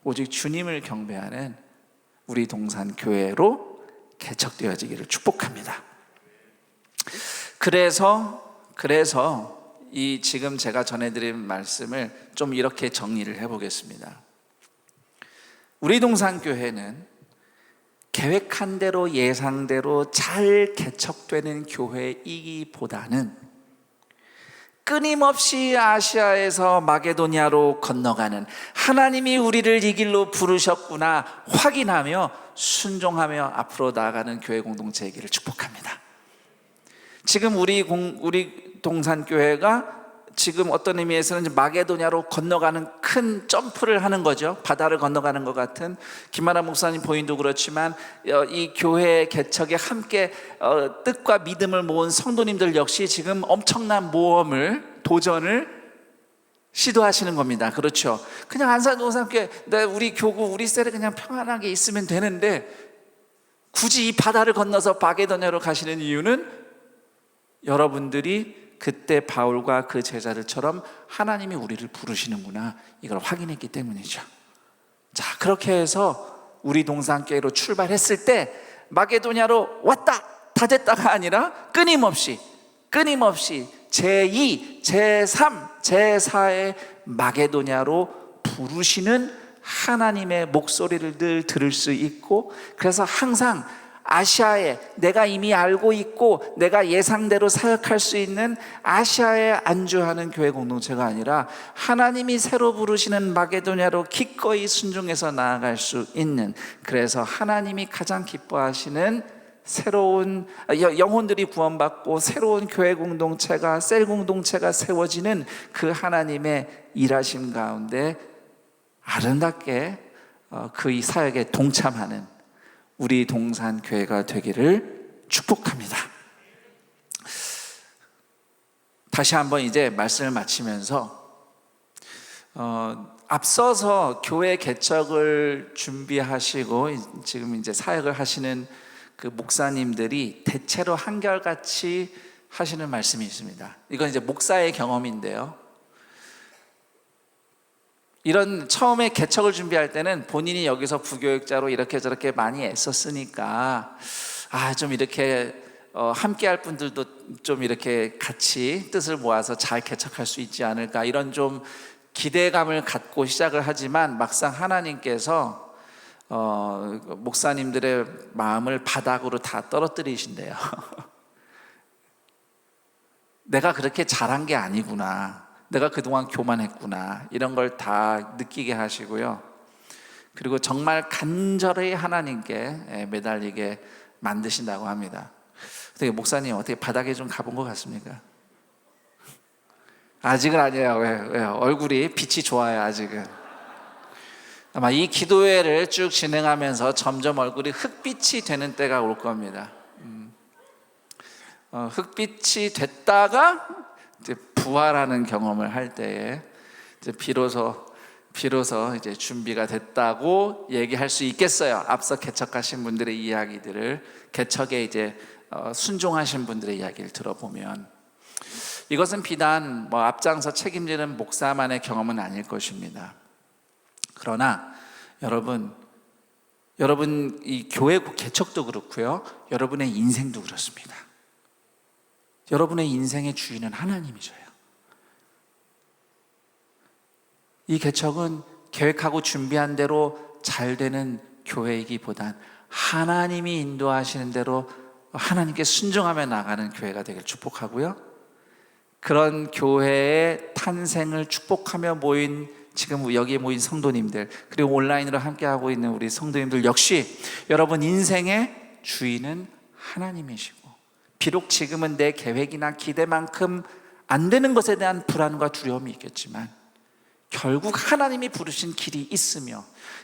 오직 주님을 경배하는 우리 동산교회로 개척되어지기를 축복합니다. 그래서 이 지금 제가 전해드린 말씀을 좀 이렇게 정리를 해보겠습니다. 우리 동산교회는 계획한 대로 예상대로 잘 개척되는 교회이기보다는 끊임없이 아시아에서 마게도냐로 건너가는 하나님이 우리를 이 길로 부르셨구나 확인하며 순종하며 앞으로 나아가는 교회 공동체이기를 축복합니다. 지금 우리 동산교회가 지금 어떤 의미에서는 마게도냐로 건너가는 큰 점프를 하는 거죠. 바다를 건너가는 것 같은. 김만아 목사님 보인도 그렇지만 이 교회 개척에 함께 뜻과 믿음을 모은 성도님들 역시 지금 엄청난 도전을 시도하시는 겁니다. 그렇죠. 그냥 안산 동산교회 우리 교구 우리 셀에 그냥 평안하게 있으면 되는데 굳이 이 바다를 건너서 마게도냐로 가시는 이유는 여러분들이 그때 바울과 그 제자들처럼 하나님이 우리를 부르시는구나 이걸 확인했기 때문이죠. 자, 그렇게 해서 우리 동산교회로 출발했을 때 마게도냐로 왔다 다 됐다가 아니라 끊임없이 제2, 제3, 제4의 마게도냐로 부르시는 하나님의 목소리를 늘 들을 수 있고, 그래서 항상 아시아에 내가 이미 알고 있고 내가 예상대로 사역할 수 있는 아시아에 안주하는 교회 공동체가 아니라 하나님이 새로 부르시는 마게도냐로 기꺼이 순종해서 나아갈 수 있는, 그래서 하나님이 가장 기뻐하시는 새로운 영혼들이 구원받고 새로운 교회 공동체가 셀 공동체가 세워지는 그 하나님의 일하심 가운데 아름답게 그 사역에 동참하는 우리 동산교회가 되기를 축복합니다. 다시 한번 이제 말씀을 마치면서 앞서서 교회 개척을 준비하시고 지금 이제 사역을 하시는 그 목사님들이 대체로 한결같이 하시는 말씀이 있습니다. 이건 이제 목사의 경험인데요. 이런 처음에 개척을 준비할 때는 본인이 여기서 부교육자로 이렇게 저렇게 많이 애썼으니까 좀 이렇게 함께 할 분들도 좀 이렇게 같이 뜻을 모아서 잘 개척할 수 있지 않을까, 이런 좀 기대감을 갖고 시작을 하지만 막상 하나님께서 목사님들의 마음을 바닥으로 다 떨어뜨리신대요. 내가 그렇게 잘한 게 아니구나, 내가 그동안 교만했구나, 이런 걸 다 느끼게 하시고요. 그리고 정말 간절히 하나님께 매달리게 만드신다고 합니다. 어떻게 목사님 어떻게 바닥에 좀 가본 것 같습니까? 아직은 아니에요. 왜요? 얼굴이 빛이 좋아요. 아직은. 아마 이 기도회를 쭉 진행하면서 점점 얼굴이 흑빛이 되는 때가 올 겁니다. 흑빛이 됐다가 이제 부활하는 경험을 할 때에 이제 비로소 비로소 이제 준비가 됐다고 얘기할 수 있겠어요. 앞서 개척하신 분들의 이야기들을, 개척에 이제 순종하신 분들의 이야기를 들어보면 이것은 비단 앞장서 책임지는 목사만의 경험은 아닐 것입니다. 그러나 여러분 이 교회 개척도 그렇고요, 여러분의 인생도 그렇습니다. 여러분의 인생의 주인은 하나님이셔요. 이 개척은 계획하고 준비한 대로 잘 되는 교회이기보단 하나님이 인도하시는 대로 하나님께 순종하며 나가는 교회가 되길 축복하고요, 그런 교회의 탄생을 축복하며 모인 지금 여기에 모인 성도님들, 그리고 온라인으로 함께하고 있는 우리 성도님들 역시 여러분 인생의 주인은 하나님이시고, 비록 지금은 내 계획이나 기대만큼 안 되는 것에 대한 불안과 두려움이 있겠지만 결국 하나님이 부르신 길이 있으며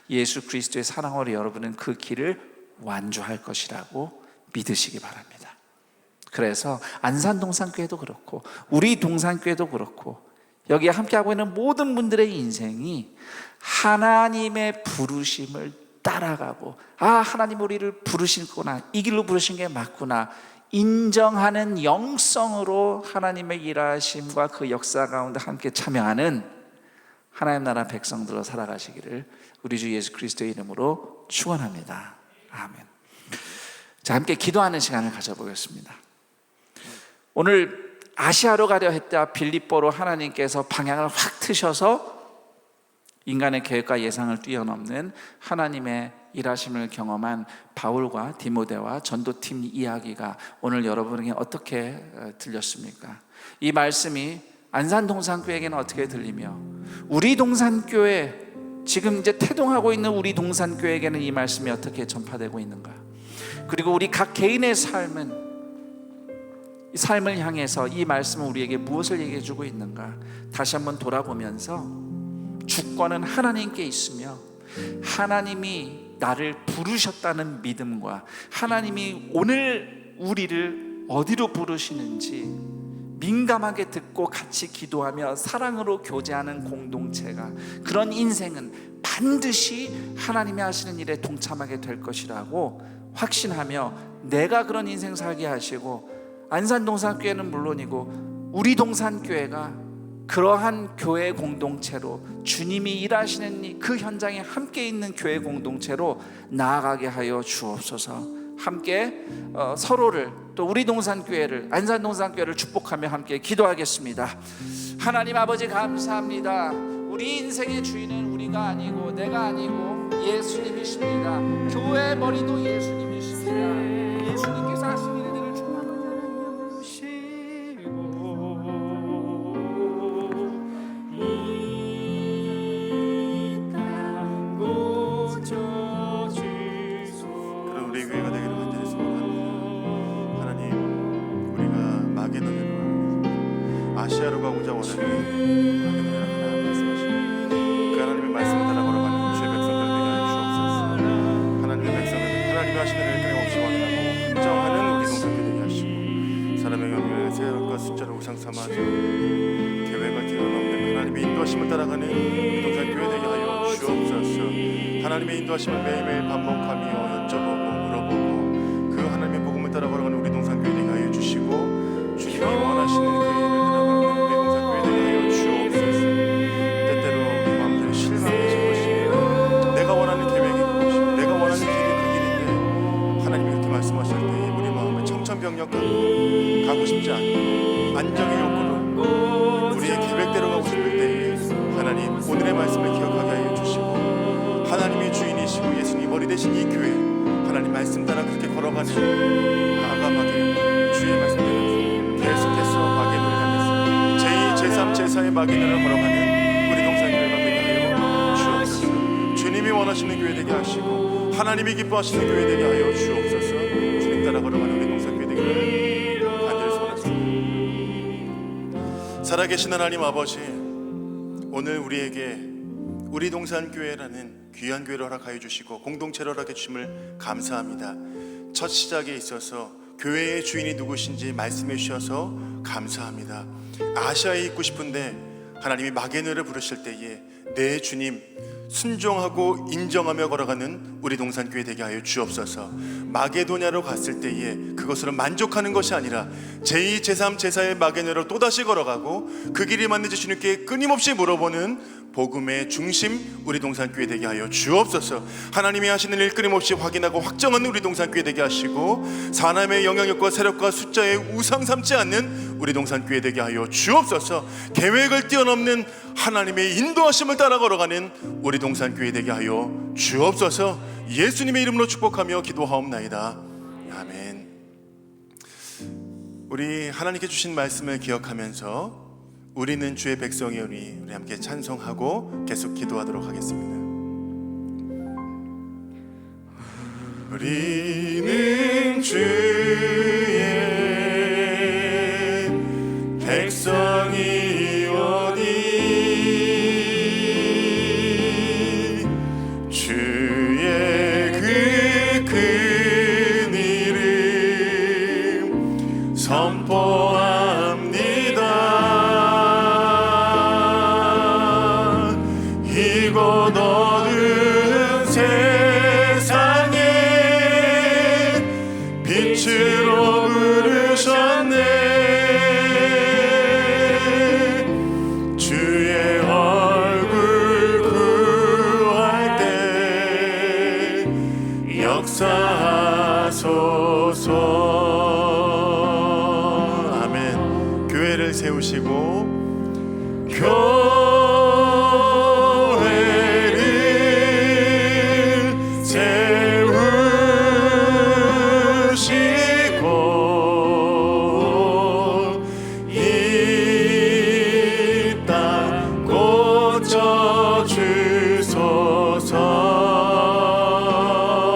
예수 그리스도의 사랑으로 여러분은 그 길을 완주할 것이라고 믿으시기 바랍니다. 그래서 안산동산교회도 그렇고 우리 동산교회도 그렇고 여기에 함께하고 있는 모든 분들의 인생이 하나님의 부르심을 따라가고, 하나님 우리를 부르시구나, 이 길로 부르신 게 맞구나 인정하는 영성으로 하나님의 일하심과 그 역사 가운데 함께 참여하는 하나님 나라 백성들로 살아가시기를 우리 주 예수 그리스도의 이름으로 축원합니다. 아멘. 자, 함께 기도하는 시간을 가져보겠습니다. 오늘 아시아로 가려 했다 빌립보로 하나님께서 방향을 확 트셔서 인간의 계획과 예상을 뛰어넘는 하나님의 일하심을 경험한 바울과 디모데와 전도팀 이야기가 오늘 여러분에게 어떻게 들렸습니까? 이 말씀이 안산동산교회에게는 어떻게 들리며 우리 동산교회, 지금 이제 태동하고 있는 우리 동산교회에게는 이 말씀이 어떻게 전파되고 있는가? 그리고 우리 각 개인의 삶을 향해서 이 말씀은 우리에게 무엇을 얘기해 주고 있는가? 다시 한번 돌아보면서 주권은 하나님께 있으며 하나님이 나를 부르셨다는 믿음과 하나님이 오늘 우리를 어디로 부르시는지 민감하게 듣고 같이 기도하며 사랑으로 교제하는 공동체가, 그런 인생은 반드시 하나님이 하시는 일에 동참하게 될 것이라고 확신하며 내가 그런 인생 살게 하시고, 안산동산교회는 물론이고 우리 동산교회가 그러한 교회 공동체로 주님이 일하시는 그 현장에 함께 있는 교회 공동체로 나아가게 하여 주옵소서. 함께 서로를, 또 우리 동산교회를, 안산동산교회를 축복하며 함께 기도하겠습니다. 하나님 아버지 감사합니다. 우리 인생의 주인은 우리가 아니고 내가 아니고 예수님이십니다. 교회의 머리도 예수님이십니다. 예수님께서 하시는 일들을 축복합니다. 그럼 우리 교회가 되기를 간절히 소원합니다. 하나님, 우리가 마게도냐로 아시아로 가고자 원하는 마게도냐로 하나 말씀하시고 그 하나님의 말씀을 따라 걸어가는 주의 백성들 되게 하여 주옵소서. 하나님의 백성들 하나님이 하시는 일을 끊임없이 확인하고 확정하는 우리 동산교회 되게 하시고, 사람의 경우에 세력과 숫자를 우상 삼아서 계획을 뛰어넘는 하나님의 인도하심을 따라가는 우리 동산교회 되게 하여 주옵소서. 하나님의 인도하심을 매일매일 반복하며 여쭤보고 물어보고 그 하나님의 복음을 따라 걸어가는 우리 동산교회 되게 하여 주시고, 주님이 원하시는 그 일을 따라가는 우리 동산교회 되게 하여 주옵소서. 때때로 우리 마음들이 실망되실 것입니다. 내가 원하는 계획이 그것이, 내가 원하는 길이 그 길인데 하나님이 그렇게 말씀하실 때 우리 마음은 청천벽력하고 가고 싶지 않고 안정의 욕구로 우리의 계획대로 가고 싶을 때에 하나님 오늘의 말씀을 기억하게 하여 주시고, 하나님이 주인이시고 예수님이 머리 되신 이 교회, 하나님 말씀 따라 그렇게 걸어가는 과감하게 주의 말씀 따라 계속해서 마게도를 향해서 제2, 제3, 제4의 마게도를 걸어가는 우리 동산교회가 되게 하여 주옵소서. 주님이 원하시는 교회 되게 하시고 하나님이 기뻐하시는 교회 되게 하여 주옵소서. 주님 따라 걸어가는 우리 동산교회 되기를 간절히 소원합니다. 살아계신 하나님 아버지, 오늘 우리에게 우리 동산교회라는 귀한 교회를 허락하여 주시고 공동체를 허락해 주심을 감사합니다. 첫 시작에 있어서 교회의 주인이 누구신지 말씀해 주셔서 감사합니다. 아시아에 있고 싶은데 하나님이 마게노를 부르실 때에 내 주님 순종하고 인정하며 걸어가는 우리 동산교회 되게 하여 주옵소서. 마게도냐로 갔을 때에 그것으로 만족하는 것이 아니라 제2, 제3, 제4의 마게도냐로 또다시 걸어가고 그 길이 맞는지 주님께 끊임없이 물어보는 복음의 중심 우리 동산교회 되게 하여 주옵소서. 하나님이 하시는 일 끊임없이 확인하고 확정하는 우리 동산교회 되게 하시고 사람의 영향력과 세력과 숫자에 우상 삼지 않는 우리 동산교회 되게 하여 주옵소서. 계획을 뛰어넘는 하나님의 인도하심을 따라 걸어가는 우리 동산교회 되게 하여 주옵소서. 예수님의 이름으로 축복하며 기도하옵나이다. 아멘. 우리 하나님께 주신 말씀을 기억하면서 우리는 주의 백성이오니 우리 함께 찬송하고 계속 기도하도록 하겠습니다. 우리는 주의 백성이오니 주의 그 큰 이름 선포합니다. 이곳 어두운 세상에 빛으로 부르셨네. 주의 얼굴 구할 때 역사하소서. 아멘. 교회를 세우시고 교회를 세우시고 이 땅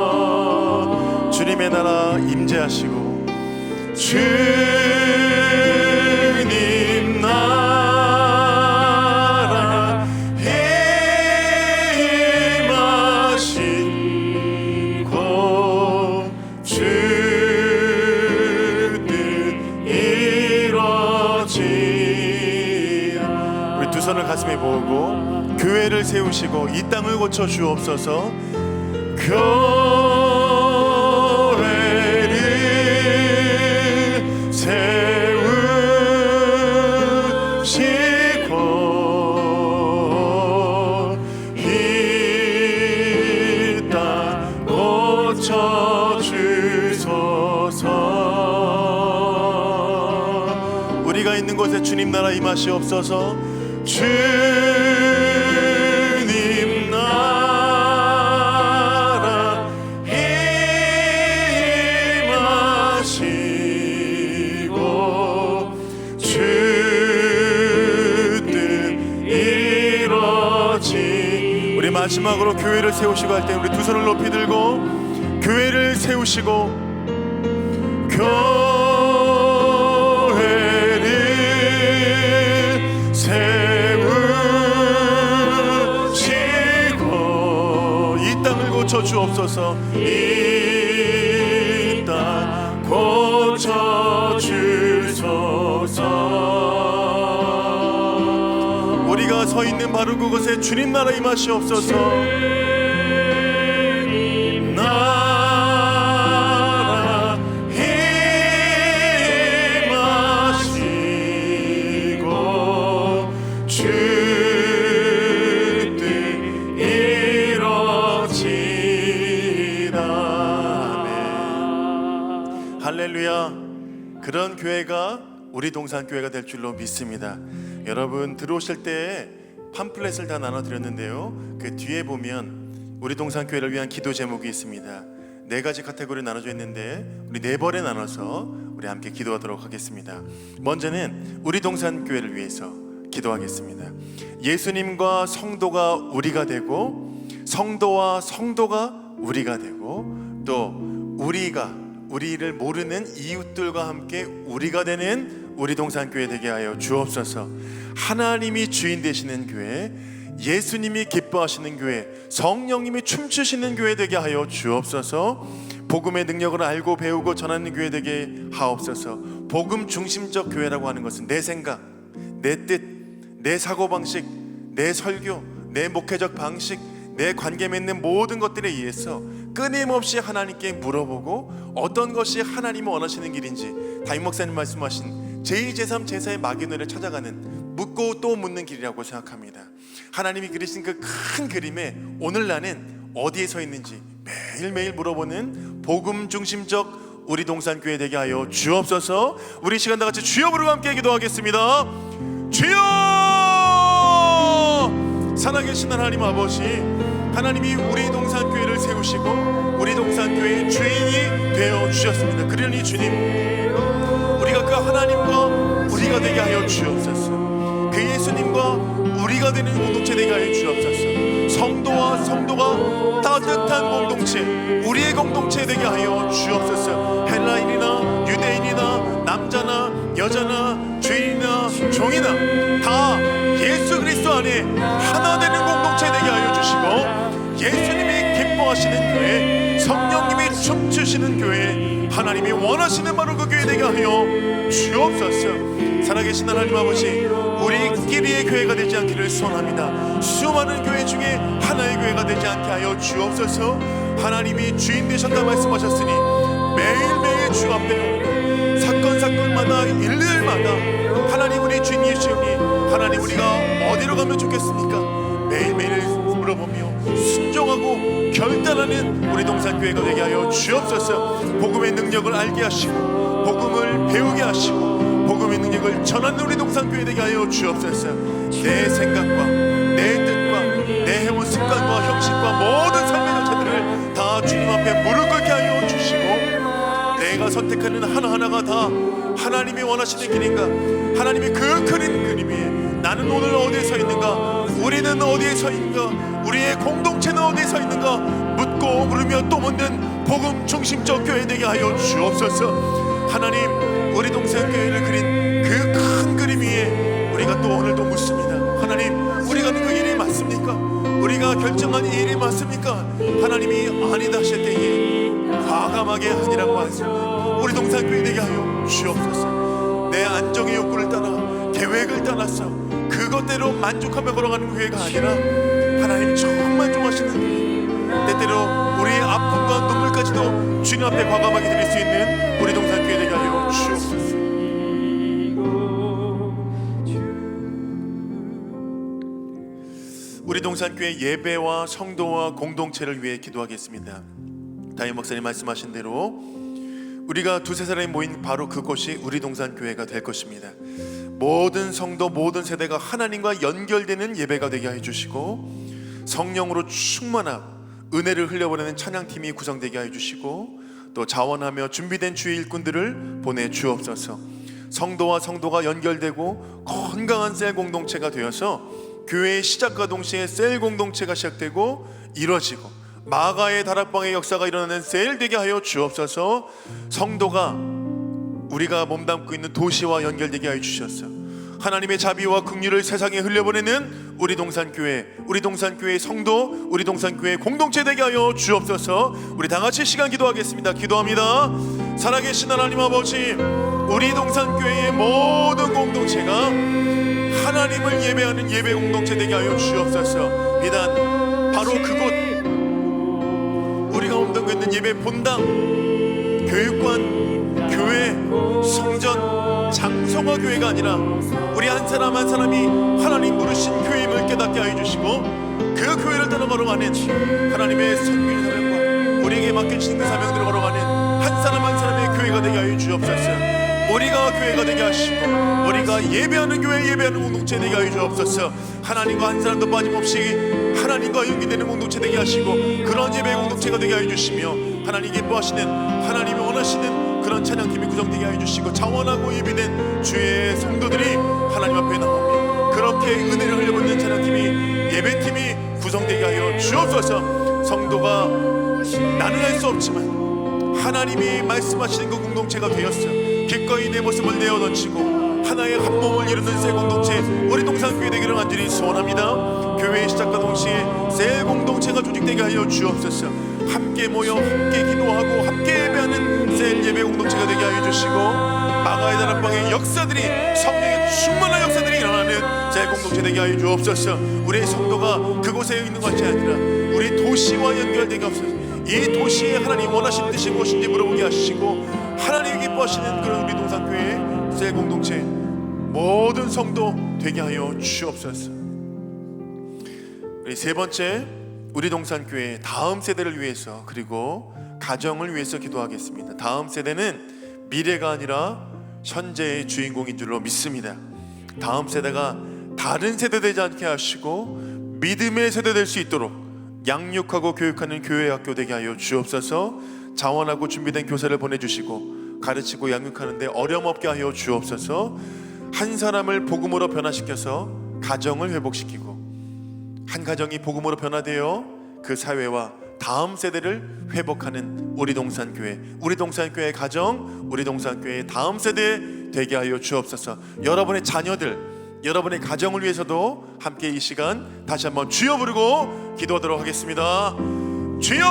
고쳐주소서. 주님의 나라 임재하시고 주님 나라 임하시고 주 뜻 이루어지라. 우리 두 손을 가슴에 모으고 교회를 세우시고 이 땅을 고쳐 주옵소서. 교회를 세우시고 이 땅 고쳐 주소서. 우리가 있는 곳에 주님 나라 임하시옵소서. 주님 나라 임하시고 주 뜻 이루어지. 우리 마지막으로 교회를 세우시고 할 때 우리 두 손을 높이 들고 교회를 세우시고 교회를 세우시고 이 땅을 고쳐 주옵소서. 이 땅 고쳐 주소서. 우리가 서 있는 바로 그곳에 주님 나라 임하시옵소서. 주님 나라 임하시고 주 뜻 이루어지라. 아멘. 할렐루야. 그런 교회가 우리 동산교회가 될 줄로 믿습니다. 여러분 들어오실 때 팜플렛을 다 나눠드렸는데요, 그 뒤에 보면 우리 동산교회를 위한 기도 제목이 있습니다. 4가지 카테고리 나눠져 있는데 우리 4벌에 나눠서 우리 함께 기도하도록 하겠습니다. 먼저는 우리 동산교회를 위해서 기도하겠습니다. 예수님과 성도가 우리가 되고 성도와 성도가 우리가 되고 또 우리를 모르는 이웃들과 함께 우리가 되는 우리 동산교회 되게 하여 주옵소서. 하나님이 주인 되시는 교회, 예수님이 기뻐하시는 교회, 성령님이 춤추시는 교회 되게 하여 주옵소서. 복음의 능력을 알고 배우고 전하는 교회 되게 하옵소서. 복음 중심적 교회라고 하는 것은 내 생각, 내 뜻, 내 사고방식, 내 설교, 내 목회적 방식, 내 관계 맺는 모든 것들에 의해서 끊임없이 하나님께 물어보고 어떤 것이 하나님이 원하시는 길인지, 담임 목사님 말씀하신 제2, 제3, 제4의 마귀노를 찾아가는 묻고 또 묻는 길이라고 생각합니다. 하나님이 그리신 그 큰 그림에 오늘 나는 어디에 서 있는지 매일매일 물어보는 복음 중심적 우리 동산교회 되게 하여 주옵소서. 우리 시간 다 같이 주여 부르고 함께 기도하겠습니다. 주여! 살아계신 하나님 아버지, 하나님이 우리 동산교회를 세우시고 우리 동산교회의 주인이 되어 주셨습니다. 그러니 주님, 우리가 그 하나님과 우리가 되게 하여 주옵소서. 그 예수님과 우리가 되는 공동체 되게 하여 주옵소서. 성도와 성도가 따뜻한 공동체, 우리의 공동체 되게 하여 주옵소서. 헬라인이나 유대인이나 남자나 여자나 죄인이나 종이나 다 예수 그리스도 안에 하나 되는 공동체 되게 하여 주시고, 예수님이 기뻐하시는 교회, 성령님이 춤추시는 교회, 하나님이 원하시는 바로 그 교회 되게 하여 주옵소서. 살아계신 하나님 아버지, 우리끼리의 교회가 되지 않기를 소원합니다. 수많은 교회 중에 하나의 교회가 되지 않게 하여 주옵소서. 하나님이 주인 되셨다 말씀하셨으니 매일매일 주 앞에 사건마다 일일마다 하나님 우리 주님이시오니, 하나님 우리가 어디로 가면 좋겠습니까? 매일매일 물어보며 순종하고 결단하는 우리 동산교회가 되게 하여 주옵소서. 복음의 능력을 알게 하시고 복음을 배우게 하시고 복음의 능력을 전하는 우리 동산교회 되게 하여 주옵소서. 내 생각과 내 뜻과 내 해온 습관과 형식과 모든 삶의 절차들을 다 주님 앞에 무릎 꿇게 하여 주시고, 내가 선택하는 하나하나가 다 하나님이 원하시는 길인가, 하나님이 그 그린 그림 위에 나는 오늘 어디에 서 있는가, 우리는 어디에 서 있는가, 우리의 공동체는 어디에 서 있는가 묻고 물으며 또 묻는 복음 중심적 교회 되게 하여 주옵소서. 하나님, 우리 동산교회를 그린 그 큰 그림 위에 우리가 또 오늘도 묻습니다. 하나님, 우리가 하는 그 일이 맞습니까? 우리가 결정한 이 일이 맞습니까? 하나님이 아니다 하실 때에 과감하게 하니라고 하십니다. 우리 동산교회 되게 하여 주옵소서. 내 안정의 욕구를 따라 계획을 따라서 그것대로 만족하며 걸어가는 교회가 아니라 하나님 정말 좋아하시는 교회, 때때로 우리의 아픔과 눈물까지도 주님 앞에 과감하게 드릴 수 있는 우리 동산교회 되게 하여 주옵소서. 우리 동산교회 예배와 성도와 공동체를 위해 기도하겠습니다. 담임 목사님 말씀하신 대로 우리가 두세 사람이 모인 바로 그곳이 우리 동산교회가 될 것입니다. 모든 성도, 모든 세대가 하나님과 연결되는 예배가 되게 해주시고, 성령으로 충만하고 은혜를 흘려보내는 찬양팀이 구성되게 해주시고, 또 자원하며 준비된 주의 일꾼들을 보내주옵소서. 성도와 성도가 연결되고 건강한 셀 공동체가 되어서 교회의 시작과 동시에 셀 공동체가 시작되고 이루어지고 마가의 다락방의 역사가 일어나는 셀 되게 하여 주옵소서. 성도가 우리가 몸담고 있는 도시와 연결되게 하여 주셨어. 하나님의 자비와 긍휼을 세상에 흘려보내는 우리 동산교회, 우리 동산교회의 성도, 우리 동산교회의 공동체 되게 하여 주옵소서. 우리 다같이 시간 기도하겠습니다. 기도합니다. 살아계신 하나님 아버지, 우리 동산교회의 모든 공동체가 하나님을 예배하는 예배 공동체 되게 하여 주옵소서. 비단 바로 그곳 우리가 몸담고 있는 예배 본당, 교육관, 교회, 성전, 장성화 교회가 아니라 우리 한 사람 한 사람이 하나님 부르신 교회임을 깨닫게 하여 주시고, 그 교회를 따라 걸어가는 하나님의 선교의 사명과 우리에게 맡겨주신 그 사명대로 걸어가는 한 사람 한 사람의 교회가 되게 하여 주옵소서. 우리가 교회가 되게 하시고 우리가 예배하는 교회, 예배하는 공동체 되게 하여 주옵소서. 하나님과 한 사람도 빠짐없이 하나님과 연계되는 공동체 되게 하시고 그런 예배 공동체가 되게 하여 주시며, 하나님 기뻐하시는, 하나님이 원하시는 그런 찬양팀이 구성되게 하여 주시고, 자원하고 예비된 주의 성도들이 하나님 앞에 나오며 그렇게 은혜를 흘려보는 찬양팀이, 예배팀이 구성되게 하여 주옵소서. 성도가 나는 할 수 없지만 하나님이 말씀하시는 그 공동체가 되었어. 기꺼이 내 모습을 내어던지고 하나의 한 몸을 이루는 새 공동체, 우리 동산교회 되기를 간절히 소원합니다. 교회의 시작과 동시에 새 공동체가 조직되게 하여 주옵소서. 함께 모여 함께 기도하고 함께 예배하는 새 예배 공동체가 되게 하여 주시고, 마가의 다락방의 역사들이, 성령의 충만한 역사들이 일어나는 제 공동체 되게 하여 주옵소서. 우리의 성도가 그곳에 있는 것이 아니라 우리 도시와 연결되게 하옵소서. 이 도시에 하나님 원하시는 뜻이 무엇인지 물어보게 하시고, 하나님이 기뻐하시는 그런 우리 동산교회 제 공동체 모든 성도 되게 하여 주옵소서. 우리 세 번째, 우리 동산교회 다음 세대를 위해서 그리고 가정을 위해서 기도하겠습니다. 다음 세대는 미래가 아니라 현재의 주인공인 줄로 믿습니다. 다음 세대가 다른 세대 되지 않게 하시고 믿음의 세대 될 수 있도록 양육하고 교육하는 교회 학교 되게 하여 주옵소서. 자원하고 준비된 교사를 보내주시고 가르치고 양육하는데 어려움 없게 하여 주옵소서. 한 사람을 복음으로 변화시켜서 가정을 회복시키고, 한 가정이 복음으로 변화되어 그 사회와 다음 세대를 회복하는 우리 동산교회, 우리 동산교회의 가정, 우리 동산교회의 다음 세대 되게 하여 주옵소서. 여러분의 자녀들, 여러분의 가정을 위해서도 함께 이 시간 다시 한번 주여 부르고 기도하도록 하겠습니다. 주여!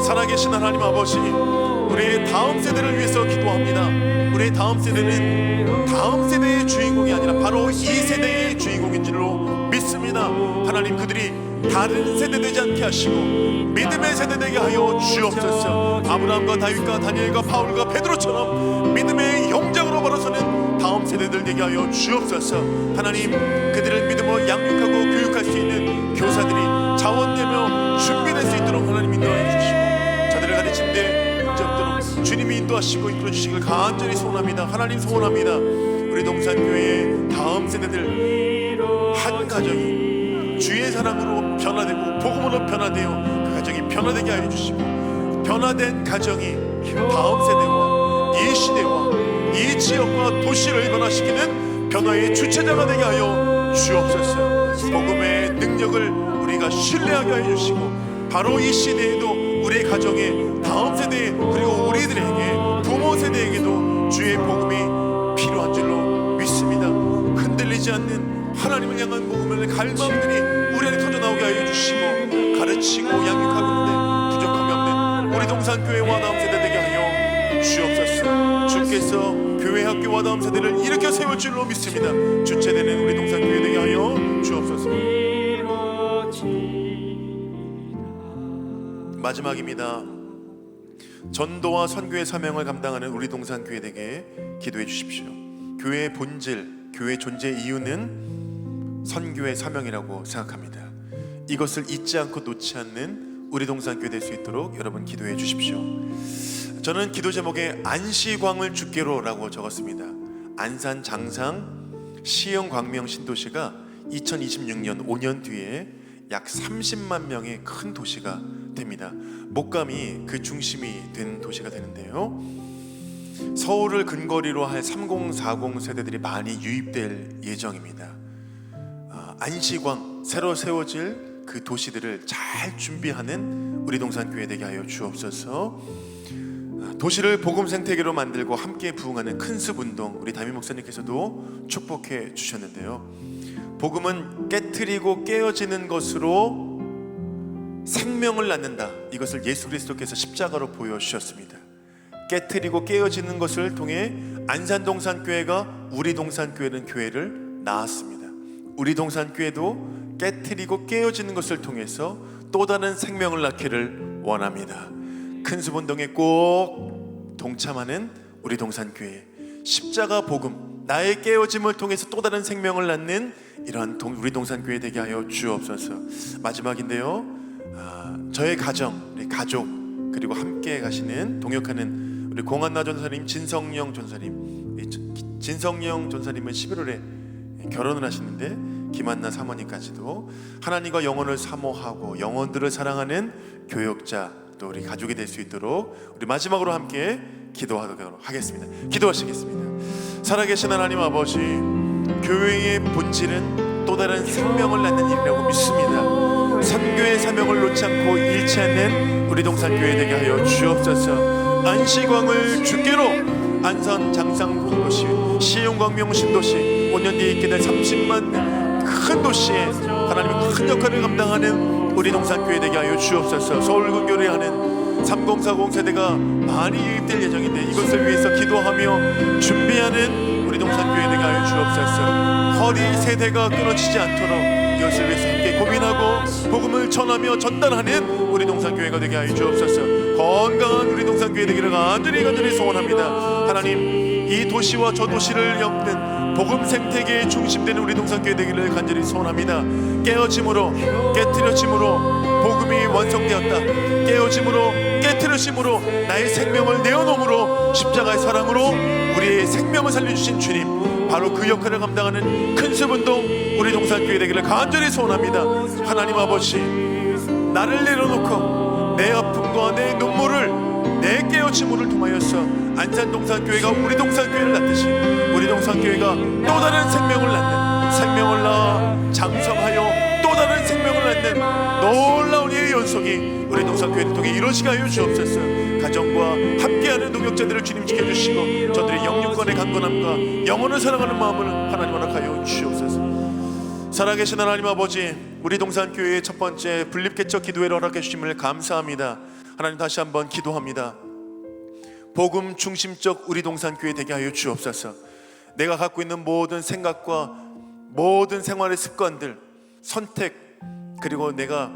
살아계신 하나님 아버지, 우리의 다음 세대를 위해서 기도합니다. 우리의 다음 세대는 다음 세대의 주인공이 아니라 바로 이 세대의 주인공인 줄로 믿습니다. 하나님, 그들이 다른 세대 되지 않게 하시고 믿음의 세대 되게 하여 주옵소서. 아브라함과 다윗과 다니엘과 바울과 베드로처럼 믿음의 영장으로 벌어서는 다음 세대들 되게 하여 주옵소서. 하나님, 그들을 믿음으로 양육하고 교육할 수 있는 교사들이 자원되며 준비될 수 있도록 하나님 인도하여 주시고, 저들을 가르치는데 문제없도록 주님이 인도하시고 이끌어 주시길 간절히 소원합니다. 하나님, 소원합니다. 우리 동산교회의 다음 세대들 한 가정이 주의 사랑으로 변화되고 복음으로 변화되어 그 가정이 변화되게 하여 주시고, 변화된 가정이 다음 세대와 이 시대와 이 지역과 도시를 변화시키는 변화의 주체자가 되게 하여 주옵소서. 복음의 능력을 우리가 신뢰하게 하여 주시고, 바로 이 시대에도 우리의 가정에 다음 세대 그리고 우리들에게 부모 세대에게도 주의 복음이 필요한 줄로 믿습니다. 흔들리지 않는 하나님을 향한 복음의 갈망들이 우리 안에 터져나오게 하여 주시고, 가르치고 양육하고 있는데 부족함이 없는 우리 동산교회와 다음 세대 되게 하여 주옵소서. 주께서 교회 학교와 다음 세대를 일으켜 세울 줄로 믿습니다. 주체되는 우리 동산교회 되게 하여 주옵소서. 마지막입니다. 전도와 선교의 사명을 감당하는 우리 동산교회에게 기도해 주십시오. 교회의 본질, 교회의 존재 이유는 선교의 사명이라고 생각합니다. 이것을 잊지 않고 놓지 않는 우리 동산교회 될 수 있도록 여러분 기도해 주십시오. 저는 기도 제목에 안시광을 주께로라고 적었습니다. 안산 장상 시흥 광명 신도시가 2026년 5년 뒤에 약 30만 명의 큰 도시가 됩니다. 목감이 그 중심이 된 도시가 되는데요, 서울을 근거리로 할 3040 세대들이 많이 유입될 예정입니다. 안시광, 새로 세워질 그 도시들을 잘 준비하는 우리 동산교회 되게 하여 주옵소서. 도시를 복음 생태계로 만들고 함께 부흥하는 큰 습운동, 우리 담임 목사님께서도 축복해 주셨는데요, 복음은 깨트리고 깨어지는 것으로 생명을 낳는다. 이것을 예수 그리스도께서 십자가로 보여주셨습니다. 깨트리고 깨어지는 것을 통해 안산동산교회가 우리 동산교회는 교회를 낳았습니다. 우리 동산교회도 깨트리고 깨어지는 것을 통해서 또 다른 생명을 낳기를 원합니다. 큰 습운동에 꼭 동참하는 우리 동산교회, 십자가 복음, 나의 깨어짐을 통해서 또 다른 생명을 낳는 이러한 우리 동산교회 되게 하여 주옵소서. 마지막인데요, 저의 가정, 우리 가족, 그리고 함께 가시는 동역하는 우리 공한나 전사님, 진성령 전사님, 진성령 전사님은 11월에 결혼을 하시는데 김한나 사모님까지도 하나님과 영혼을 사모하고 영혼들을 사랑하는 교역자, 또 우리 가족이 될 수 있도록 우리 마지막으로 함께 기도하도록 하겠습니다. 기도하시겠습니다. 살아계신 하나님 아버지, 교회의 본질은 또 다른 생명을 낳는 일이라고 믿습니다. 선교의 사명을 놓지 않고 잃지 않는 우리 동산교회 되게 하여 주옵소서. 안시광을 주께로, 안산 장상 도시, 시흥 광명 신도시, 5년 뒤에 있게 될 30만 큰 도시에 하나님의 큰 역할을 감당하는 우리 동산교회 되게 하여 주옵소서. 서울 근교를 하는 3040 세대가 많이 유입될 예정인데 이것을 위해서 기도하며 준비하는 우리 동산교회 되게 하여 주옵소서. 허리 세대가 끊어지지 않도록 이것을 위해서 함께 고민하고 복음을 전하며 전달하는 우리 동산교회가 되게 하여 주옵소서. 건강한 우리 동산교회 되기를 간절히 소원합니다. 하나님, 이 도시와 저 도시를 엮는 복음 생태계의 중심되는 우리 동산교회 되기를 간절히 소원합니다. 깨어짐으로 깨트려짐으로 복음이 완성되었다. 깨어짐으로 깨트려짐으로 나의 생명을 내어놓음으로 십자가의 사랑으로 우리의 생명을 살려주신 주님, 바로 그 역할을 감당하는 큰수분동 우리 동산교회 되기를 간절히 소원합니다. 하나님 아버지, 나를 내려놓고 내 아픔과 내 눈물을 내 깨어짐을 통하여서 안산동산교회가 우리 동산교회를 낳듯이 우리 동산교회가 또 다른 생명을 낳는, 생명을 낳아 장성하여 또 다른 생명을 낳는 놀라운 이의 연속이 우리 동산교회를 통해 이루어지게 하여 주옵소서. 가정과 함께하는 동역자들을 주님 지켜주시고 저들의 영육간의 강건함과 영혼을 사랑하는 마음을 하나님 허락하여 주옵소서. 살아계신 하나님 아버지, 우리 동산교회의 첫 번째 분립개척 기도회를 허락해 주심을 감사합니다. 하나님, 다시 한번 기도합니다. 복음 중심적 우리 동산교회 되게 하여 주옵소서. 내가 갖고 있는 모든 생각과 모든 생활의 습관들, 선택, 그리고 내가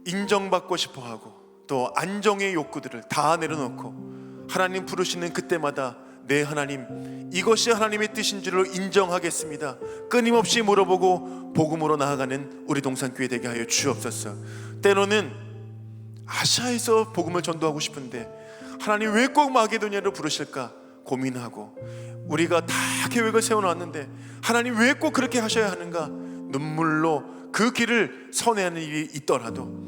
인정받고 싶어하고 또 안정의 욕구들을 다 내려놓고 하나님 부르시는 그때마다 네 하나님, 이것이 하나님의 뜻인 줄을 인정하겠습니다. 끊임없이 물어보고 복음으로 나아가는 우리 동산교회 되게 하여 주옵소서. 때로는 아시아에서 복음을 전도하고 싶은데 하나님 왜 꼭 마게도냐로 부르실까 고민하고, 우리가 다 계획을 세워놨는데 하나님 왜 꼭 그렇게 하셔야 하는가 눈물로 그 길을 선회하는 일이 있더라도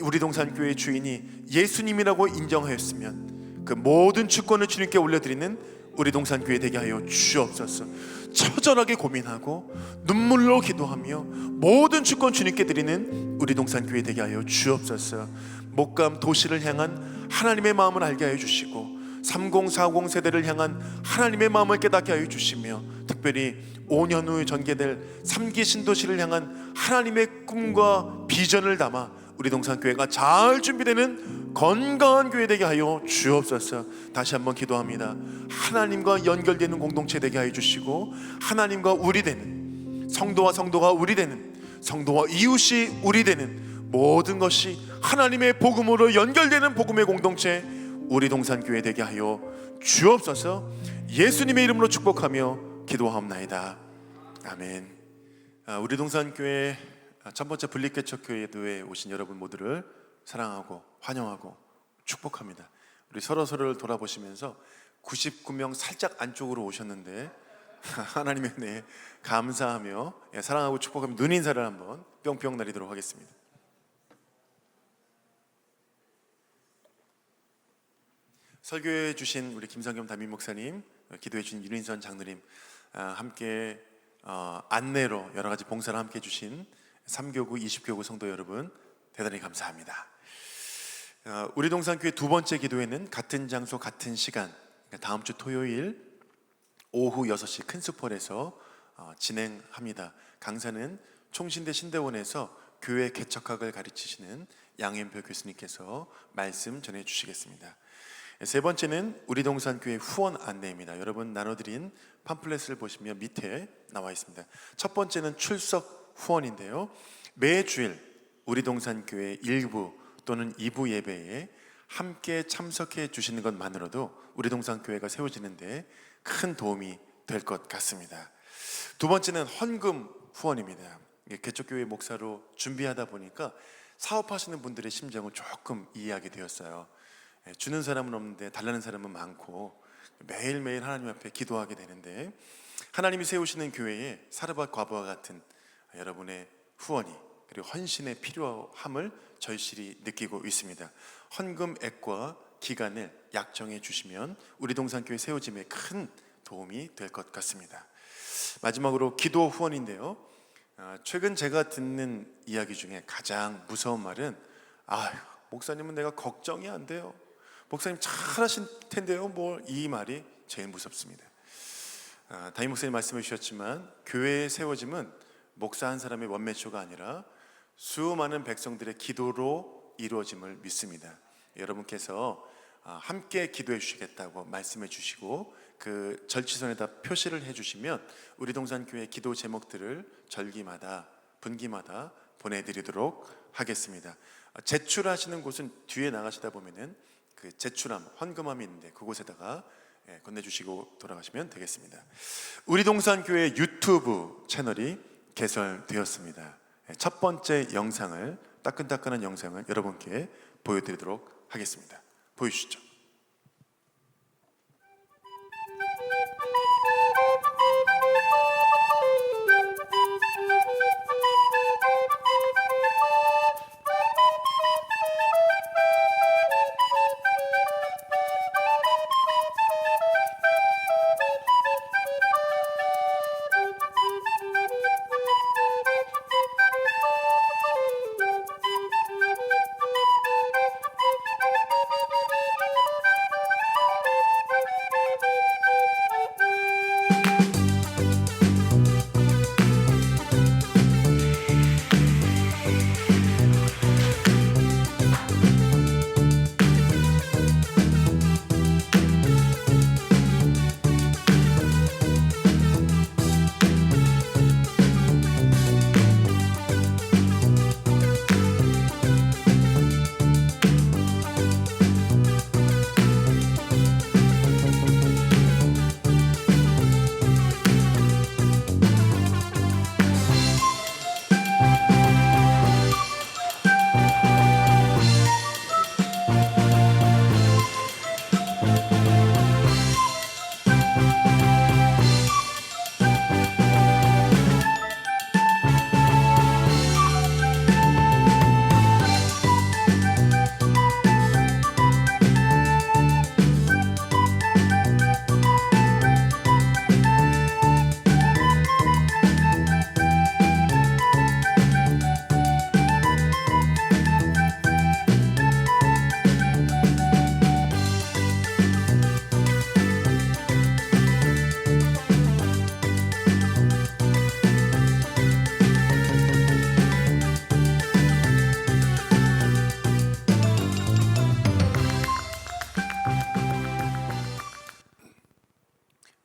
우리 동산교회 주인이 예수님이라고 인정하였으면 그 모든 주권을 주님께 올려드리는 우리 동산교회 되게 하여 주옵소서. 처절하게 고민하고 눈물로 기도하며 모든 주권 주님께 드리는 우리 동산교회 되게 하여 주옵소서. 목감 도시를 향한 하나님의 마음을 알게 하여 주시고 3040 세대를 향한 하나님의 마음을 깨닫게 하여 주시며, 특별히 5년 후 전개될 3기 신도시를 향한 하나님의 꿈과 비전을 담아 우리 동산교회가 잘 준비되는 건강한 교회 되게 하여 주옵소서. 다시 한번 기도합니다. 하나님과 연결되는 공동체 되게 하여 주시고, 하나님과 우리 되는, 성도와 성도가 우리 되는, 성도와 이웃이 우리 되는 모든 것이 하나님의 복음으로 연결되는 복음의 공동체 우리 동산교회 되게 하여 주옵소서. 예수님의 이름으로 축복하며 기도하옵나이다. 아멘. 우리 동산교회 첫 번째 분립개척교회에 오신 여러분 모두를 사랑하고 환영하고 축복합니다. 우리 서로서로를 돌아보시면서 99명 살짝 안쪽으로 오셨는데 하나님의 은혜에 감사하며 사랑하고 축복하며 눈 인사를 한번 뿅뿅 나리도록 하겠습니다. 설교해 주신 우리 김성겸 담임 목사님, 기도해 주신 윤인선 장로님, 함께 안내로 여러 가지 봉사를 함께 해주신 3교구, 20교구 성도 여러분, 대단히 감사합니다. 우리 동산교회 두 번째 기도회는 같은 장소 같은 시간, 다음 주 토요일 오후 6시 큰수펄에서 진행합니다. 강사는 총신대 신대원에서 교회 개척학을 가르치시는 양현표 교수님께서 말씀 전해 주시겠습니다. 세 번째는 우리 동산교회 후원 안내입니다. 여러분 나눠드린 팜플렛을 보시면 밑에 나와 있습니다. 첫 번째는 출석 후원인데요, 매주일 우리 동산교회 1부 또는 2부 예배에 함께 참석해 주시는 것만으로도 우리 동산교회가 세워지는데 큰 도움이 될 것 같습니다. 두 번째는 헌금 후원입니다. 개척교회 목사로 준비하다 보니까 사업하시는 분들의 심정을 조금 이해하게 되었어요. 주는 사람은 없는데 달라는 사람은 많고 매일매일 하나님 앞에 기도하게 되는데, 하나님이 세우시는 교회에 사르밧 과부와 같은 여러분의 후원이 그리고 헌신의 필요함을 절실히 느끼고 있습니다. 헌금액과 기간을 약정해 주시면 우리 동산교회 세워짐에 큰 도움이 될 것 같습니다. 마지막으로 기도 후원인데요, 최근 제가 듣는 이야기 중에 가장 무서운 말은 목사님은 내가 걱정이 안 돼요, 목사님 잘하실 텐데요, 이 말이 제일 무섭습니다. 담임 목사님 말씀해 주셨지만 교회의 세워짐은 목사 한 사람의 원맨쇼가 아니라 수많은 백성들의 기도로 이루어짐을 믿습니다. 여러분께서 함께 기도해 주시겠다고 말씀해 주시고 그 절취선에다 표시를 해 주시면 우리 동산교회 기도 제목들을 절기마다 분기마다 보내드리도록 하겠습니다. 제출하시는 곳은 뒤에 나가시다 보면은 그 제출함, 헌금함이 있는데 그곳에다가 건네주시고 돌아가시면 되겠습니다. 우리 동산교회 유튜브 채널이 개설되었습니다. 첫 번째 영상을, 따끈따끈한 영상을 여러분께 보여드리도록 하겠습니다. 보여주시죠.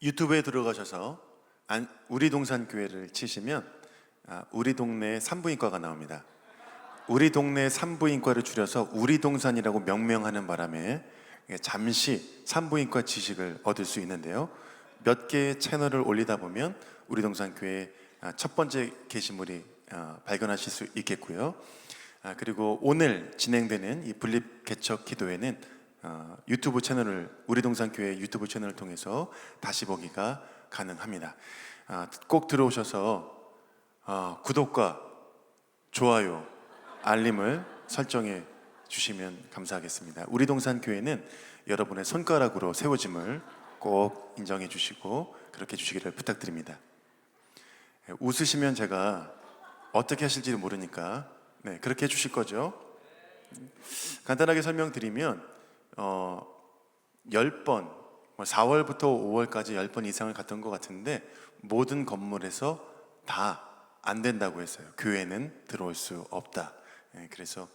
유튜브에 들어가셔서 우리 동산교회를 치시면 우리 동네 산부인과가 나옵니다. 우리 동네 산부인과를 줄여서 우리 동산이라고 명명하는 바람에 잠시 산부인과 지식을 얻을 수 있는데요. 몇 개의 채널을 올리다 보면 우리 동산교회 첫 번째 게시물이 발견하실 수 있겠고요. 그리고 오늘 진행되는 이 분립 개척 기도회는 유튜브 채널을, 우리 동산교회 유튜브 채널을 통해서 다시 보기가 가능합니다. 꼭 들어오셔서 구독과 좋아요, 알림을 설정해 주시면 감사하겠습니다. 우리 동산교회는 여러분의 손가락으로 세워짐을 꼭 인정해 주시고 그렇게 해주시기를 부탁드립니다. 웃으시면 제가 어떻게 하실지 모르니까 그렇게 해주실 거죠? 간단하게 설명드리면 10번, 4월부터 5월까지 10번 이상을 갔던 것 같은데 모든 건물에서 다 안 된다고 했어요. 교회는 들어올 수 없다. 그래서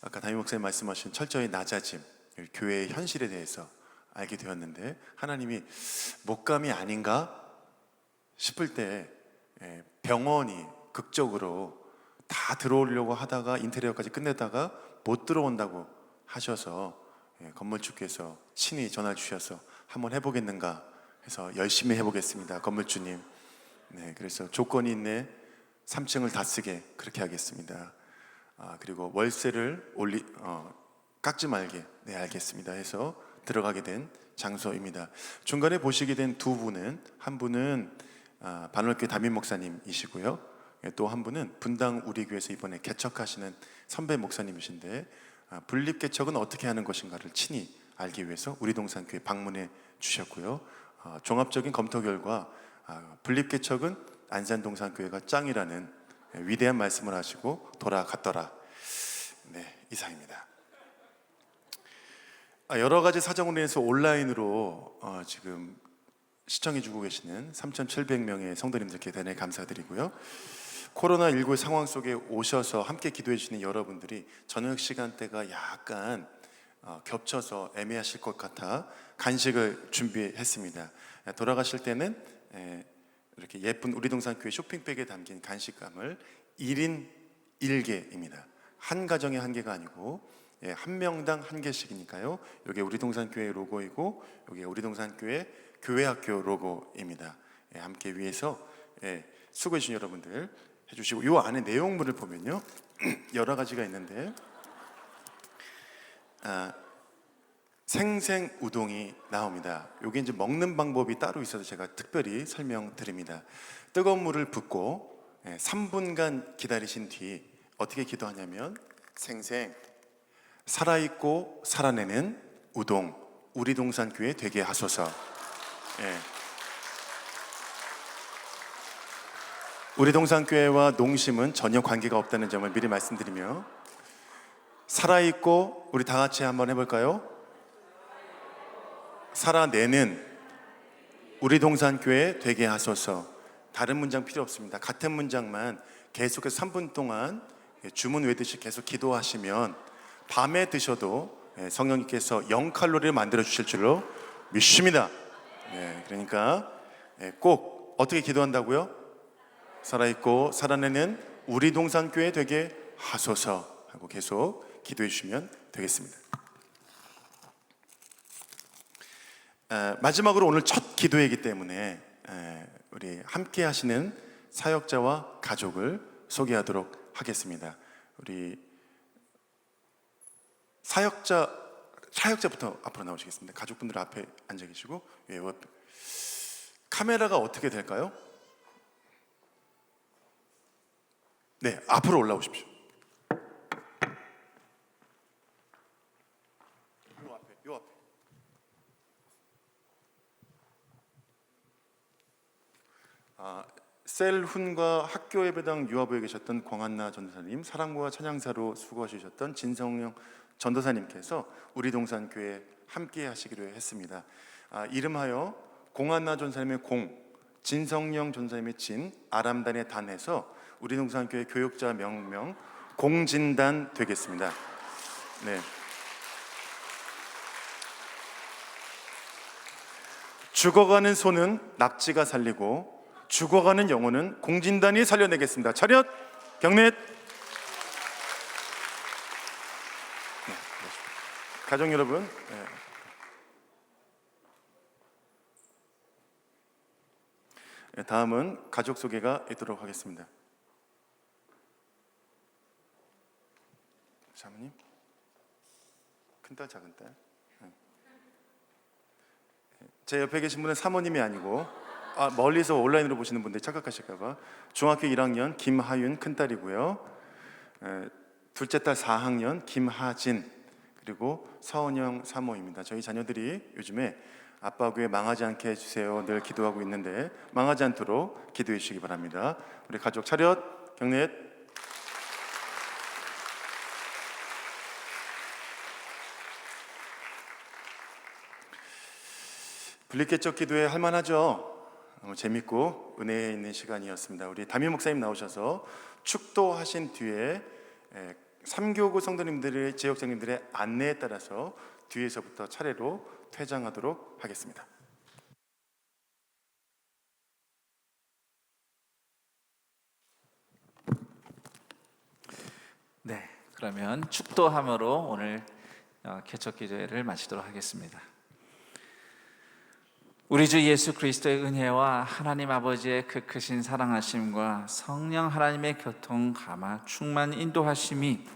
아까 담임 목사님 말씀하신 철저히 낮아짐, 교회의 현실에 대해서 알게 되었는데 하나님이 목감이 아닌가 싶을 때 병원이 극적으로 다 들어오려고 하다가 인테리어까지 끝내다가 못 들어온다고 하셔서 건물주께서 친히 전화 주셔서 한번 해보겠는가 해서 열심히 해보겠습니다. 건물주님. 그래서 조건이 있네. 3층을 다 쓰게 그렇게 하겠습니다. 그리고 월세를 깎지 말게. 네, 알겠습니다. 해서 들어가게 된 장소입니다. 중간에 보시게 된 두 분은, 한 분은 반월교회 담임 목사님이시고요. 또 한 분은 분당 우리 교회에서 이번에 개척하시는 선배 목사님이신데 분립개척은 어떻게 하는 것인가를 친히 알기 위해서 우리 동산교회 방문해 주셨고요. 종합적인 검토 결과 분립개척은 안산동산교회가 짱이라는 위대한 말씀을 하시고 돌아갔더라. 이상입니다. 여러 가지 사정으로 인해서 온라인으로 지금 시청해 주고 계시는 3,700명의 성도님들께 대단히 감사드리고요. 코로나19 상황 속에 오셔서 함께 기도해 주시는 여러분들이 저녁 시간대가 약간 겹쳐서 애매하실 것 같아 간식을 준비했습니다. 돌아가실 때는 이렇게 예쁜 우리동산교회 쇼핑백에 담긴 간식감을 1인 1개입니다. 한 가정에 한 개가 아니고 한 명당 한 개씩이니까요. 여기 우리동산교회 로고이고 여기 우리동산교회 교회학교 로고입니다. 함께 위해서 수고해 주신 여러분들 해주시고, 이 안에 내용물을 보면요 여러 가지가 있는데 생생 우동이 나옵니다. 이게 이제 먹는 방법이 따로 있어서 제가 특별히 설명드립니다. 뜨거운 물을 붓고 3분간 기다리신 뒤 어떻게 기도하냐면, 생생 살아있고 살아내는 우동 우리동산교회 되게 하소서. 우리동산교회와 농심은 전혀 관계가 없다는 점을 미리 말씀드리며, 살아있고, 우리 다 같이 한번 해볼까요? 살아내는 우리동산교회 되게 하소서. 다른 문장 필요 없습니다. 같은 문장만 계속해서 3분 동안 주문 외듯이 계속 기도하시면 밤에 드셔도 성령님께서 0칼로리를 만들어 주실 줄로 믿습니다. 그러니까 꼭 어떻게 기도한다고요? 살아있고 살아내는 우리동산교회 되게 하소서 하고 계속 기도해 주시면 되겠습니다. 마지막으로 오늘 첫 기도이기 때문에 우리 함께 하시는 사역자와 가족을 소개하도록 하겠습니다. 우리 사역자부터 앞으로 나오시겠습니다. 가족분들 앞에 앉아 계시고, 카메라가 어떻게 될까요? 네, 앞으로 올라오십시오. 요 앞에. 셀훈과 학교 예배당 유아부에 계셨던 광한나 전도사님, 사랑과 찬양사로 수고하셨던 진성영 전도사님께서 우리동산교회 함께 하시기로 했습니다. 이름하여 공한나 전도사님의 공, 진성영 전도사님의 진, 아람단의 단에서 우리동산교회 교육자 명명 공진단 되겠습니다. 네. 죽어가는 손은 낙지가 살리고 죽어가는 영혼은 공진단이 살려내겠습니다. 차렷, 경례. 가족 여러분, 다음은 가족 소개가 있도록 하겠습니다. 사모님, 큰딸, 작은딸. 제 옆에 계신 분은 사모님이 아니고 멀리서 온라인으로 보시는 분들 착각하실까봐 중학교 1학년 김하윤 큰딸이고요. 둘째 딸 4학년 김하진, 그리고 서은영 사모입니다. 저희 자녀들이 요즘에 아빠 교회 망하지 않게 해주세요 늘 기도하고 있는데 망하지 않도록 기도해 주시기 바랍니다. 우리 가족 차렷, 경례. 분리개척 기도회 할만하죠? 너무 재밌고 은혜 있는 시간이었습니다. 우리 담임 목사님 나오셔서 축도하신 뒤에 3교구 성도님들의 지역장님들의 안내에 따라서 뒤에서부터 차례로 퇴장하도록 하겠습니다. 네, 그러면 축도함으로 오늘 개척기도회를 마치도록 하겠습니다. 우리 주 예수 그리스도의 은혜와 하나님 아버지의 그 크신 사랑하심과 성령 하나님의 교통 감화 충만 인도하심이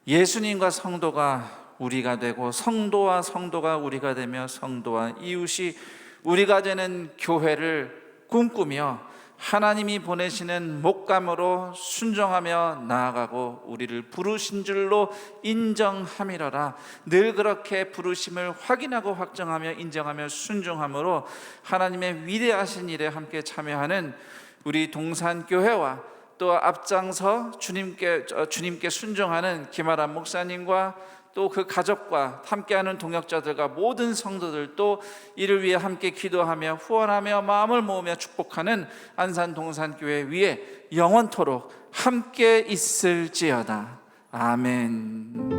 예수님과 성도가 우리가 되고 성도와 성도가 우리가 되며 성도와 이웃이 우리가 되는 교회를 꿈꾸며 하나님이 보내시는 목감으로 순종하며 나아가고 우리를 부르신 줄로 인정함이로라. 늘 그렇게 부르심을 확인하고 확정하며 인정하며 순종함으로 하나님의 위대하신 일에 함께 참여하는 우리 동산교회와 또 앞장서 주님께 순종하는 김아람 목사님과 또 그 가족과 함께하는 동역자들과 모든 성도들도 이를 위해 함께 기도하며 후원하며 마음을 모으며 축복하는 안산 동산교회 위에 영원토록 함께 있을지어다. 아멘.